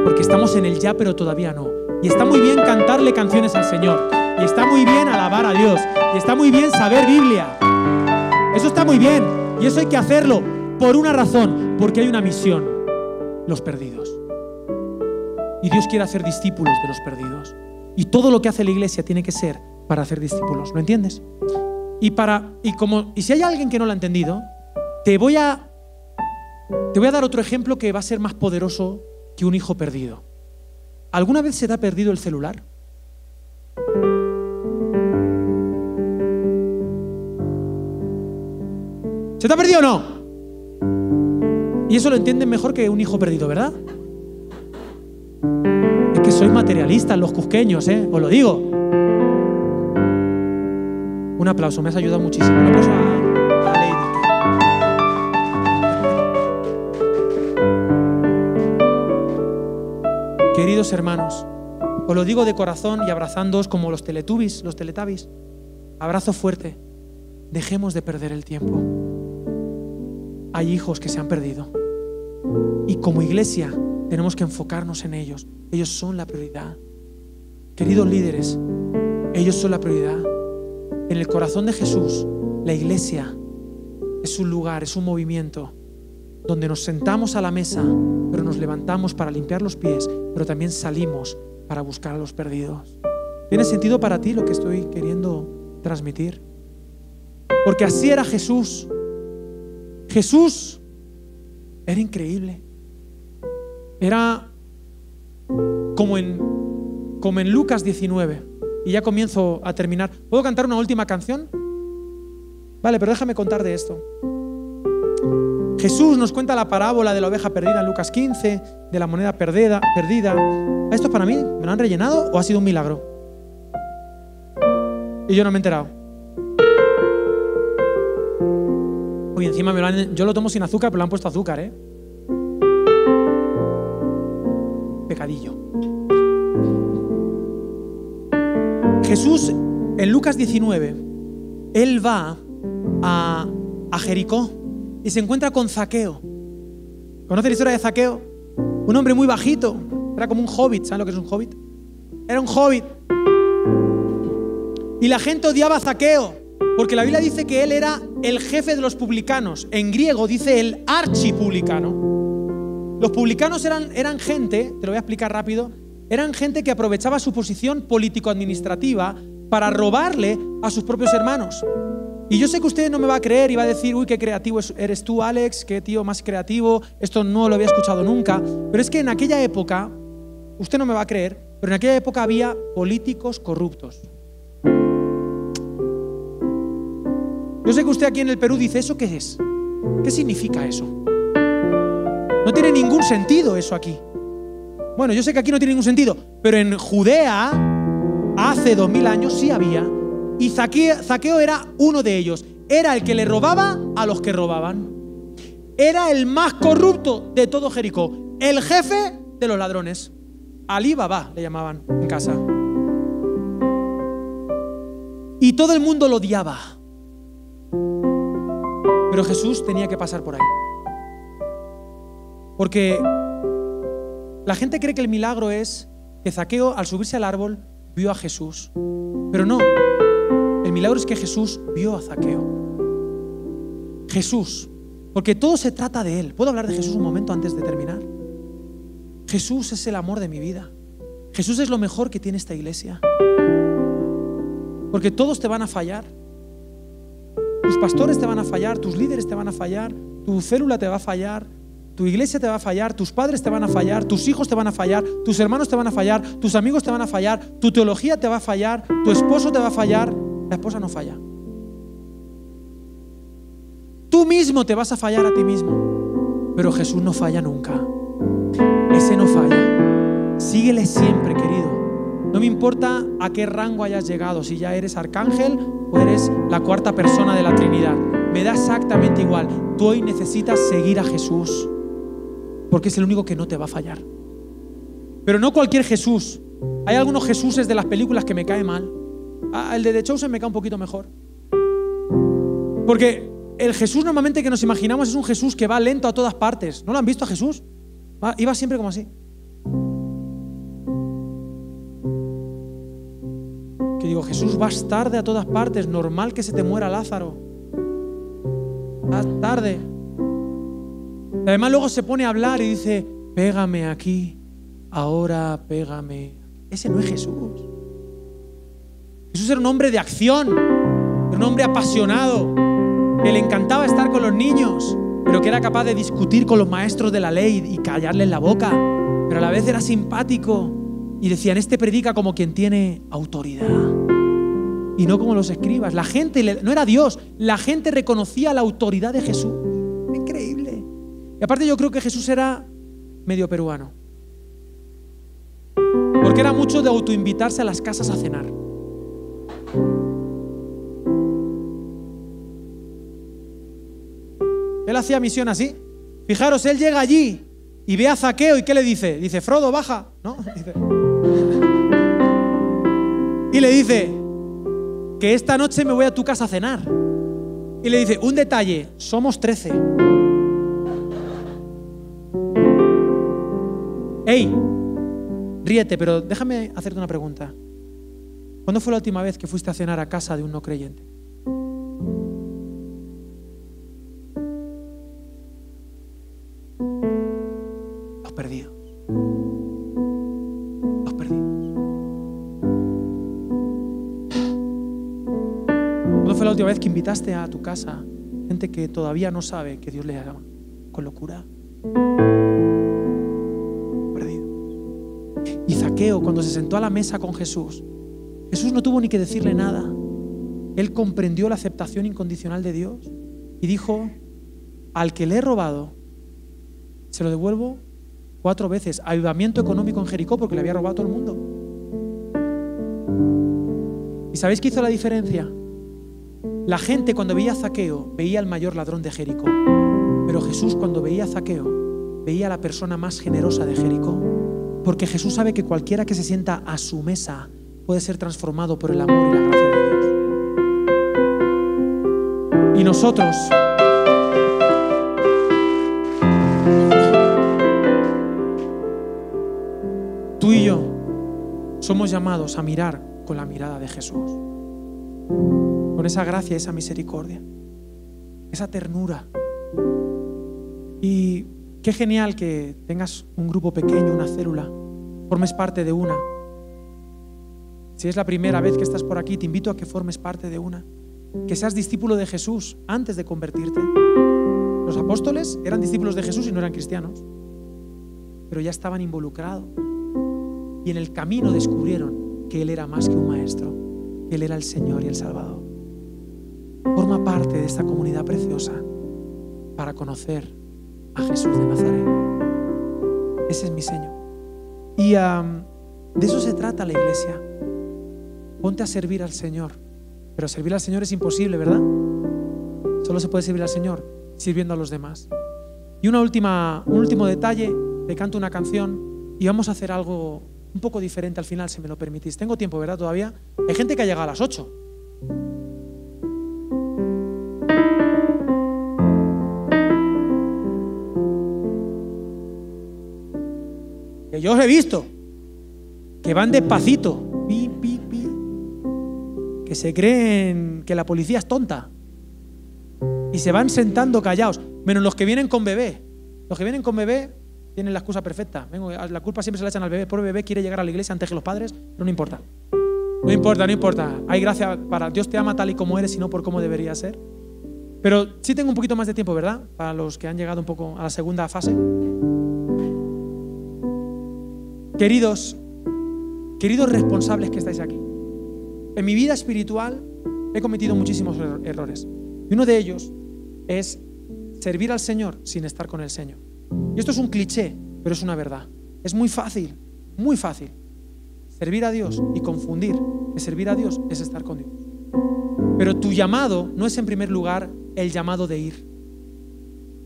Speaker 2: Porque estamos en el ya, pero todavía no. Y está muy bien cantarle canciones al Señor. Y está muy bien alabar a Dios. Y está muy bien saber Biblia. Eso está muy bien. Y eso hay que hacerlo por una razón. Porque hay una misión. Los perdidos. Y Dios quiere hacer discípulos de los perdidos. Y todo lo que hace la iglesia tiene que ser para hacer discípulos. ¿Lo entiendes? Y si hay alguien que no lo ha entendido, te voy a dar otro ejemplo que va a ser más poderoso que un hijo perdido. ¿Alguna vez se te ha perdido el celular? ¿Se te ha perdido o no? Y eso lo entienden mejor que un hijo perdido, ¿verdad? Es que sois materialistas los cusqueños, os lo digo. Un aplauso, me has ayudado muchísimo. Un aplauso a Lady. Queridos hermanos, os lo digo de corazón y abrazándoos como los Teletubbies, los Teletubbies. Abrazo fuerte. Dejemos de perder el tiempo. Hay hijos que se han perdido. Y como iglesia tenemos que enfocarnos en ellos. Ellos son la prioridad. Queridos líderes, ellos son la prioridad. En el corazón de Jesús, la iglesia es un lugar, es un movimiento donde nos sentamos a la mesa, pero nos levantamos para limpiar los pies, pero también salimos para buscar a los perdidos. ¿Tiene sentido para ti lo que estoy queriendo transmitir? Porque así era Jesús. Jesús era increíble. Era como en Lucas 19. Y ya comienzo a terminar. ¿Puedo cantar una última canción? Vale, pero déjame contar de esto. Jesús nos cuenta la parábola de la oveja perdida en Lucas 15, de la moneda perdida. ¿Esto es para mí? ¿Me lo han rellenado o ha sido un milagro? Y yo no me he enterado. Uy, encima yo lo tomo sin azúcar, pero le han puesto azúcar, Pecadillo. Jesús, en Lucas 19, él va a Jericó y se encuentra con Zaqueo. ¿Conoce la historia de Zaqueo? Un hombre muy bajito, era como un hobbit. ¿Saben lo que es un hobbit? Era un hobbit. Y la gente odiaba a Zaqueo, porque la Biblia dice que él era el jefe de los publicanos. En griego dice el archipublicano. Los publicanos eran gente, te lo voy a explicar rápido, eran gente que aprovechaba su posición político-administrativa para robarle a sus propios hermanos. Y yo sé que usted no me va a creer y va a decir, uy, qué creativo eres tú, Alex, qué tío más creativo, esto no lo había escuchado nunca. Pero es que en aquella época, usted no me va a creer, pero en aquella época había políticos corruptos. Yo sé que usted aquí en el Perú dice, ¿eso qué es? ¿Qué significa eso? No tiene ningún sentido eso aquí. Bueno, yo sé que aquí no tiene ningún sentido, pero en Judea, hace 2000 años sí había. Y Zaqueo era uno de ellos. Era el que le robaba a los que robaban. era el más corrupto de todo Jericó, el jefe de los ladrones. Alí Baba le llamaban en casa. Y todo el mundo lo odiaba. Pero Jesús tenía que pasar por ahí. Porque la gente cree que el milagro es que Zaqueo, al subirse al árbol, vio a Jesús. Pero no. El milagro es que Jesús vio a Zaqueo. Jesús. Porque todo se trata de Él. ¿Puedo hablar de Jesús un momento antes de terminar? Jesús es el amor de mi vida. Jesús es lo mejor que tiene esta iglesia. Porque todos te van a fallar. Tus pastores te van a fallar, tus líderes te van a fallar, tu célula te va a fallar, tu iglesia te va a fallar, tus padres te van a fallar, tus hijos te van a fallar, tus hermanos te van a fallar, tus amigos te van a fallar, tu teología te va a fallar, tu esposo te va a fallar. La esposa no falla. Tú mismo te vas a fallar a ti mismo. Pero Jesús no falla nunca. Ese no falla. Síguele siempre, querido. No me importa a qué rango hayas llegado, si ya eres arcángel o eres la cuarta persona de la Trinidad. Me da exactamente igual. Tú hoy necesitas seguir a Jesús, porque es el único que no te va a fallar. Pero no cualquier Jesús. Hay algunos Jesuses de las películas que me cae mal. El de The Chosen me cae un poquito mejor. Porque el Jesús normalmente que nos imaginamos es un Jesús que va lento a todas partes. ¿No lo han visto a Jesús? Iba siempre como así. Que digo, Jesús, vas tarde a todas partes. Normal que se te muera Lázaro. Vas tarde. Y además luego se pone a hablar y dice, pégame aquí, ahora pégame. Ese no es Jesús. Jesús era un hombre de acción, era un hombre apasionado, que le encantaba estar con los niños, pero que era capaz de discutir con los maestros de la ley y callarles la boca, pero a la vez era simpático y decían, este predica como quien tiene autoridad y no como los escribas. La gente, no era Dios, la gente reconocía la autoridad de Jesús. Increíble. Y aparte yo creo que Jesús era medio peruano, porque era mucho de autoinvitarse a las casas a cenar. Él hacía misión así. Fijaros, él llega allí y ve a Zaqueo y ¿qué le dice? Dice, Frodo, baja, ¿no? Y le dice que esta noche me voy a tu casa a cenar. Y le dice, un detalle, somos 13. Ey, ríete, pero déjame hacerte una pregunta. ¿Cuándo fue la última vez que fuiste a cenar a casa de un no creyente? Los perdidos. Los perdidos. ¿Cuándo fue la última vez que invitaste a tu casa gente que todavía no sabe que Dios le ama con locura? Perdidos. Y Zaqueo, cuando se sentó a la mesa con Jesús, Jesús no tuvo ni que decirle nada. Él comprendió la aceptación incondicional de Dios y dijo, al que le he robado, se lo devuelvo 4 veces. Avivamiento económico en Jericó porque le había robado a todo el mundo. ¿Y sabéis qué hizo la diferencia? La gente cuando veía a Zaqueo veía al mayor ladrón de Jericó. Pero Jesús cuando veía a Zaqueo veía a la persona más generosa de Jericó. Porque Jesús sabe que cualquiera que se sienta a su mesa puede ser transformado por el amor y la gracia de Dios. Y nosotros tú y yo somos llamados a mirar con la mirada de Jesús, con esa gracia, esa misericordia, esa ternura. Y qué genial que tengas un grupo pequeño, una célula, formes parte de una. Si es la primera vez que estás por aquí, te invito a que formes parte de una. Que seas discípulo de Jesús antes de convertirte. Los apóstoles eran discípulos de Jesús y no eran cristianos, pero ya estaban involucrados. Y en el camino descubrieron que Él era más que un maestro, que Él era el Señor y el Salvador. Forma parte de esta comunidad preciosa para conocer a Jesús de Nazaret. Ese es mi Señor. Y de eso se trata la iglesia. Ponte a servir al Señor. Pero servir al Señor es imposible, ¿verdad? Solo se puede servir al Señor sirviendo a los demás. Y un último detalle, te canto una canción y vamos a hacer algo un poco diferente al final, si me lo permitís. Tengo tiempo, ¿verdad? Todavía. Hay gente que ha llegado a las 8. Que yo os he visto que van despacito, pi, pi, pi, que se creen que la policía es tonta y se van sentando callados, menos los que vienen con bebé. Los que vienen con bebé tienen la excusa perfecta. La culpa siempre se la echan al bebé. El pobre bebé quiere llegar a la iglesia antes que los padres, pero no importa. No importa, no importa. Hay gracia para Dios, te ama tal y como eres y no por cómo debería ser. Pero sí tengo un poquito más de tiempo, ¿verdad? Para los que han llegado un poco a la segunda fase. Queridos responsables que estáis aquí, en mi vida espiritual he cometido muchísimos errores. Y uno de ellos es servir al Señor sin estar con el Señor. Y esto es un cliché, pero es una verdad. Es muy fácil servir a Dios y confundir que servir a Dios es estar con Dios. Pero tu llamado no es en primer lugar el llamado de ir.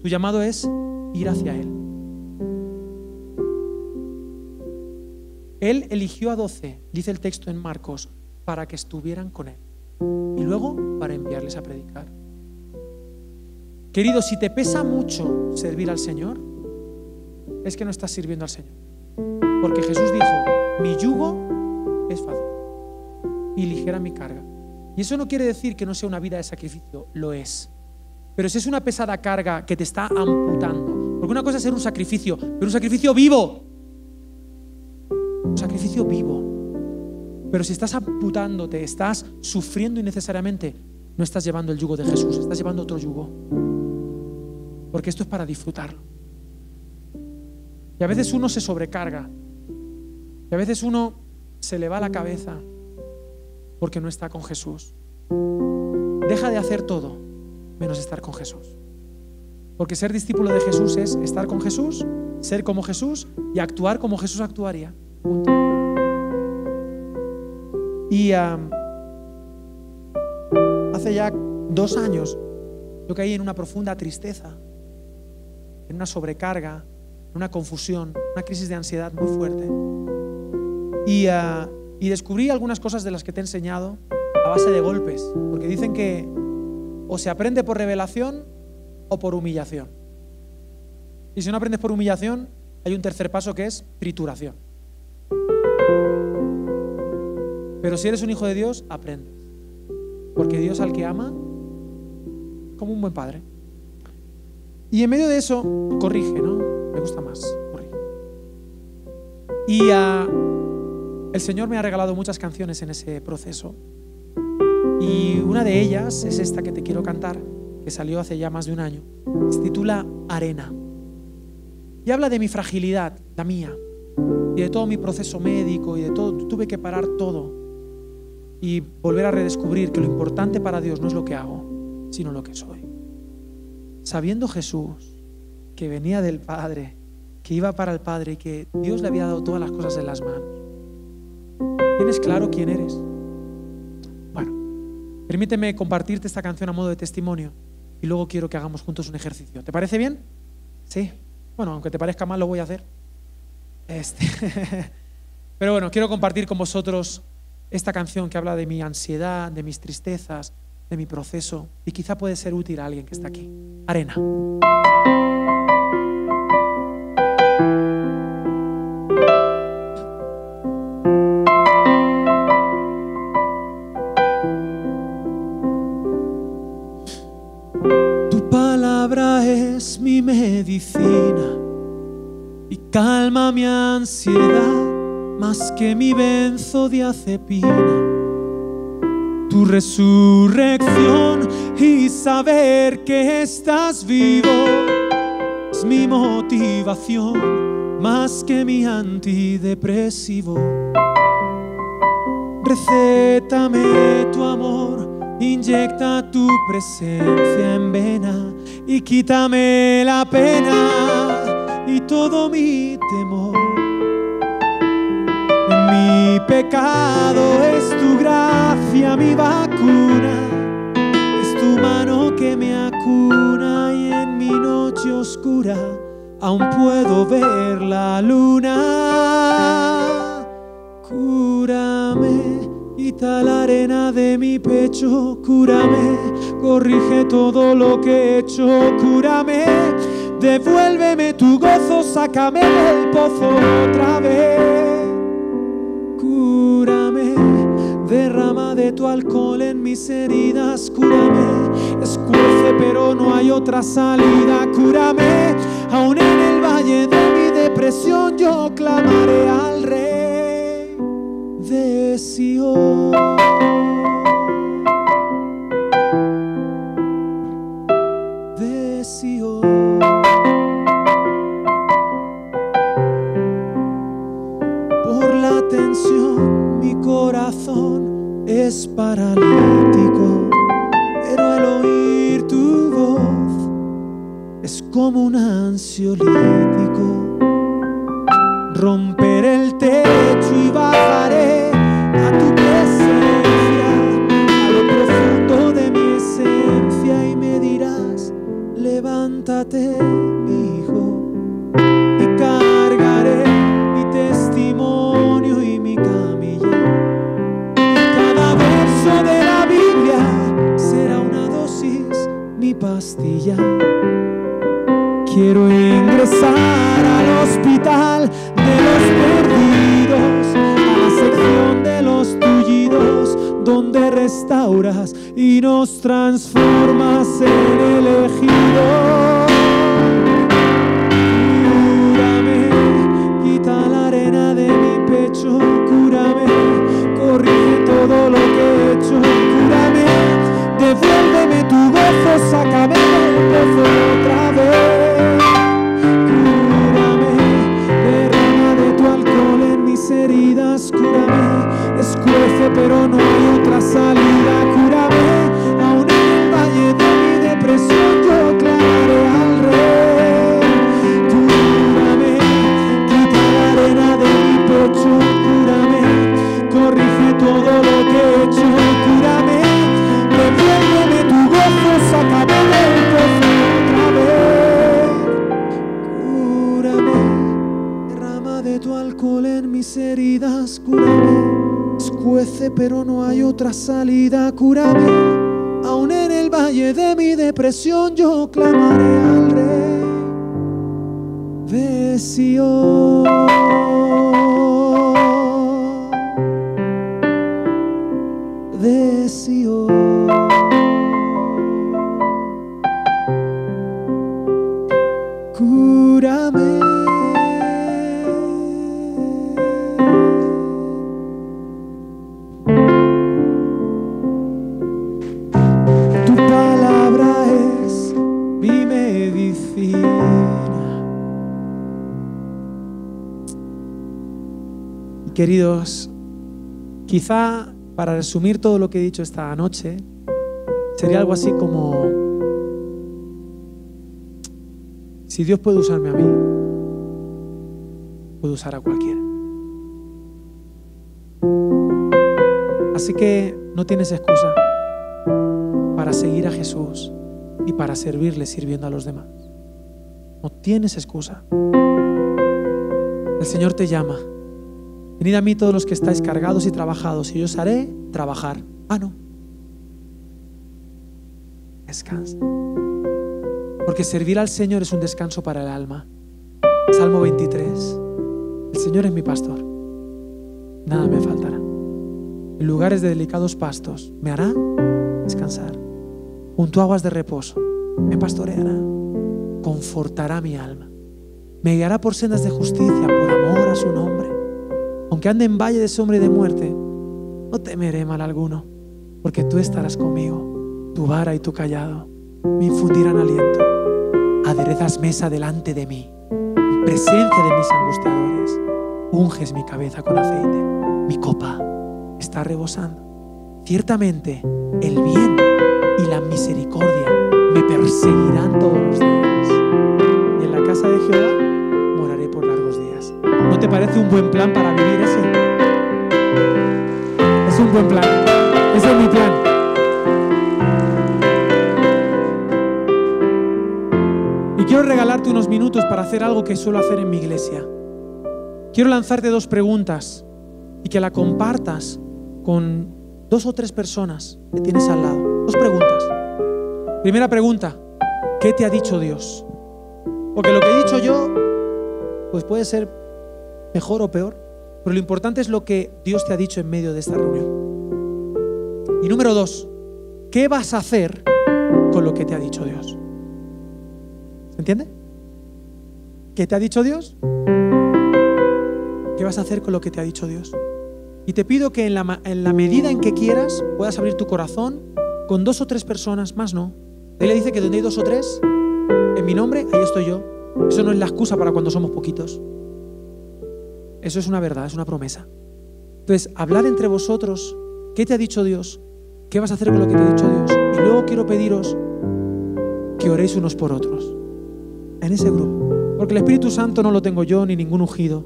Speaker 2: Tu llamado es ir hacia Él. Él eligió a 12, dice el texto en Marcos, para que estuvieran con Él y luego para enviarles a predicar. Querido, si te pesa mucho servir al Señor, es que no estás sirviendo al Señor. Porque Jesús dijo, mi yugo es fácil y ligera mi carga. Y eso no quiere decir que no sea una vida de sacrificio, lo es. Pero si es una pesada carga que te está amputando, porque una cosa es ser un sacrificio, pero un sacrificio vivo. Un sacrificio vivo. Pero si estás amputándote, estás sufriendo innecesariamente, no estás llevando el yugo de Jesús, estás llevando otro yugo. Porque esto es para disfrutarlo. Y a veces uno se sobrecarga. Y a veces uno se le va la cabeza porque no está con Jesús. Deja de hacer todo menos estar con Jesús. Porque ser discípulo de Jesús es estar con Jesús, ser como Jesús y actuar como Jesús actuaría. Punto. Y hace ya 2 años yo caí en una profunda tristeza, en una sobrecarga, en una confusión, una crisis de ansiedad muy fuerte. Y descubrí algunas cosas de las que te he enseñado a base de golpes, porque dicen que o se aprende por revelación o por humillación. Y si no aprendes por humillación, hay un tercer paso que es trituración. Pero si eres un hijo de Dios, aprendes. Porque Dios al que ama, como un buen padre. Y en medio de eso, corrige, ¿no? Me gusta más, corrige. Y el Señor me ha regalado muchas canciones en ese proceso. Y una de ellas es esta que te quiero cantar, que salió hace ya más de 1 año. Se titula Arena. Y habla de mi fragilidad, la mía. Y de todo mi proceso médico y de todo. Tuve que parar todo. Y volver a redescubrir que lo importante para Dios no es lo que hago, sino lo que soy. Sabiendo Jesús que venía del Padre, que iba para el Padre y que Dios le había dado todas las cosas en las manos. ¿Tienes claro quién eres? Bueno, permíteme compartirte esta canción a modo de testimonio y luego quiero que hagamos juntos un ejercicio. ¿Te parece bien? Sí. Bueno, aunque te parezca mal, lo voy a hacer. Pero bueno, quiero compartir con vosotros esta canción que habla de mi ansiedad, de mis tristezas, de mi proceso, y quizá puede ser útil a alguien que está aquí. Arena. Tu palabra es mi medicina y calma mi ansiedad más que mi benzodiazepina. Tu resurrección y saber que estás vivo es mi motivación más que mi antidepresivo. Recétame tu amor, inyecta tu presencia en vena y quítame la pena y todo mi temor. Mi pecado es tu gracia, mi vacuna, es tu mano que me acuna y en mi noche noche oscura aún puedo ver la luna. Cúrame, quita la arena de mi pecho, cúrame, corrige todo lo que he hecho, cúrame, devuélveme tu gozo, sácame del pozo otra vez. Cúrame, derrama de tu alcohol en mis heridas, cúrame, escuece pero no hay otra salida, cúrame, aún en el valle de mi depresión yo clamaré al Rey de Sion. De Sion. Por la tensión mi corazón es paralítico, pero el oír tu voz es como un ansiolítico. Romperé el techo y bajaré a tu presencia, a lo profundo de mi esencia, y me dirás: levántate, mi hijo, y cargaré mi testimonio y mi camilla. Cada verso de la Biblia será una dosis, mi pastilla. Quiero ingresar al hospital de los perdidos, a la sección de los tullidos, donde restauras y nos transformas en elegidos. Cúrame, quita la arena de mi pecho, cúrame, corrige todo lo que he hecho, cúrame, devuélveme tu gozo, sácame del pozo otra vez. Heridas, cúrame, escuece pero no hay otra salida, cúrame, aún en el valle de mi depresión yo clamaré al Rey. Cúrame, quita la arena de mi pecho, cúrame, corrige todo lo que he hecho, cúrame, devuélveme tu gozo, sácame del pozo otra vez. Cúrame, derrama de tu alcohol en mis heridas, cúrame, escuece pero no hay otra salida, cúrame, aún en el valle de mi depresión yo clamaré al Rey de Sion. De Sion. Cúrame. Queridos, quizá para resumir todo lo que he dicho esta noche, sería algo así como: si Dios puede usarme a mí, puede usar a cualquiera. Así que no tienes excusa para seguir a Jesús y para servirle sirviendo a los demás. No tienes excusa. El Señor te llama. Venid a mí todos los que estáis cargados y trabajados, y yo os haré trabajar. Ah, no. Descansa. Porque servir al Señor es un descanso para el alma. Salmo 23. El Señor es mi pastor, nada me faltará. En lugares de delicados pastos me hará descansar. Junto a aguas de reposo me pastoreará. Confortará mi alma. Me guiará por sendas de justicia por amor a su nombre. Aunque ande en valle de sombra y de muerte, no temeré mal alguno, porque tú estarás conmigo. Tu vara y tu cayado me infundirán aliento. Aderezas mesa delante de mí, en presencia de mis angustiadores. Unges mi cabeza con aceite, mi copa está rebosando. Ciertamente el bien y la misericordia me perseguirán todos los días. Y en la casa de Jehová moraré por largos días. ¿No te parece un buen plan para vivir ese? Es un buen plan. Ese es mi plan. Y quiero regalarte unos minutos para hacer algo que suelo hacer en mi iglesia. Quiero lanzarte 2 preguntas y que la compartas con 2 o 3 personas que tienes al lado. 2 preguntas. Primera pregunta, ¿qué te ha dicho Dios? Porque lo que he dicho yo, pues puede ser mejor o peor, pero lo importante es lo que Dios te ha dicho en medio de esta reunión. Y número 2, ¿qué vas a hacer con lo que te ha dicho Dios? ¿Se entiende? ¿Qué te ha dicho Dios? ¿Qué vas a hacer con lo que te ha dicho Dios? Y te pido que en la medida en que quieras puedas abrir tu corazón con 2 o 3 personas, más no. Él le dice que donde hay 2 o 3, en mi nombre, ahí estoy yo. Eso no es la excusa para cuando somos poquitos. Eso es una verdad, es una promesa. Entonces, hablad entre vosotros, ¿qué te ha dicho Dios? ¿Qué vas a hacer con lo que te ha dicho Dios? Y luego quiero pediros que oréis unos por otros, en ese grupo. Porque el Espíritu Santo no lo tengo yo ni ningún ungido.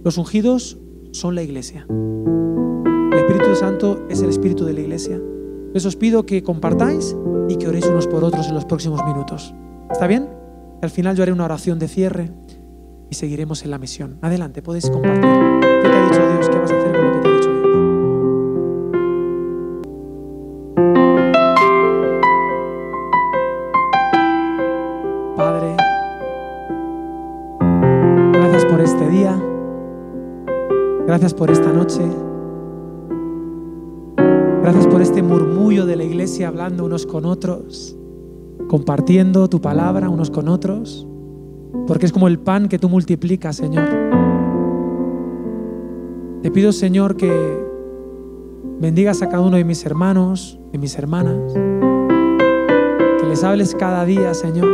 Speaker 2: Los ungidos son la iglesia. El Espíritu Santo es el Espíritu de la iglesia. Les os pido que compartáis y que oréis unos por otros en los próximos minutos. ¿Está bien? Al final yo haré una oración de cierre y seguiremos en la misión. Adelante, podéis compartir. ¿Qué te ha dicho Dios? ¿Qué vas a hacer con lo que te ha dicho Dios? Padre, gracias por este día. Gracias por esta noche. Gracias por este murmullo de la iglesia hablando unos con otros, compartiendo tu palabra unos con otros, porque es como el pan que tú multiplicas, Señor. Te pido, Señor, que bendigas a cada uno de mis hermanos, de mis hermanas, que les hables cada día, Señor,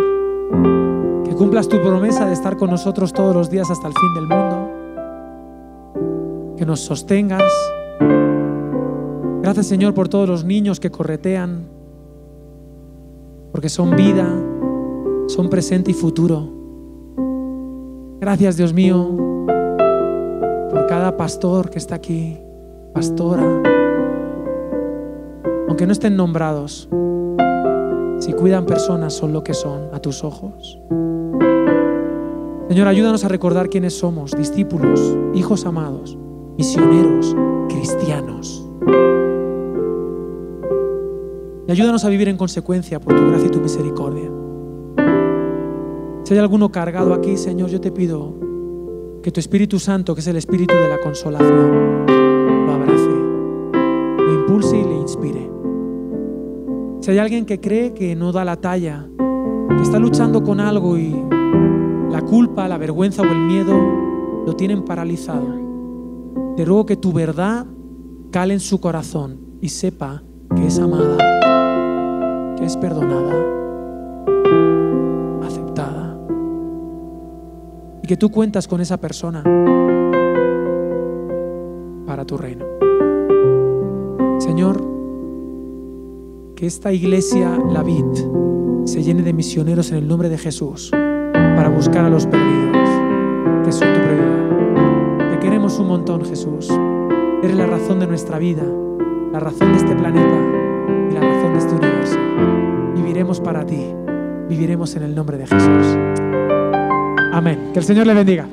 Speaker 2: que cumplas tu promesa de estar con nosotros todos los días hasta el fin del mundo, que nos sostengas. Gracias, Señor, por todos los niños que corretean, porque son vida, son presente y futuro. Gracias, Dios mío, por cada pastor que está aquí, pastora, aunque no estén nombrados, si cuidan personas son lo que son a tus ojos. Señor, ayúdanos a recordar quiénes somos: discípulos, hijos amados, misioneros, cristianos. Y ayúdanos a vivir en consecuencia por tu gracia y tu misericordia. Si hay alguno cargado aquí, Señor, yo te pido que tu Espíritu Santo, que es el Espíritu de la consolación, lo abrace, lo impulse y le inspire. Si hay alguien que cree que no da la talla, que está luchando con algo y la culpa, la vergüenza o el miedo lo tienen paralizado, te ruego que tu verdad cale en su corazón y sepa que es amada, que es perdonada, aceptada, y que tú cuentas con esa persona para tu reino. Señor, que esta iglesia, la Vid, se llene de misioneros en el nombre de Jesús para buscar a los perdidos, que son tu prioridad. Te queremos un montón, Jesús. Eres la razón de nuestra vida, la razón de este planeta y la razón de este universo. Viviremos para ti, viviremos en el nombre de Jesús. Amén. Que el Señor le bendiga.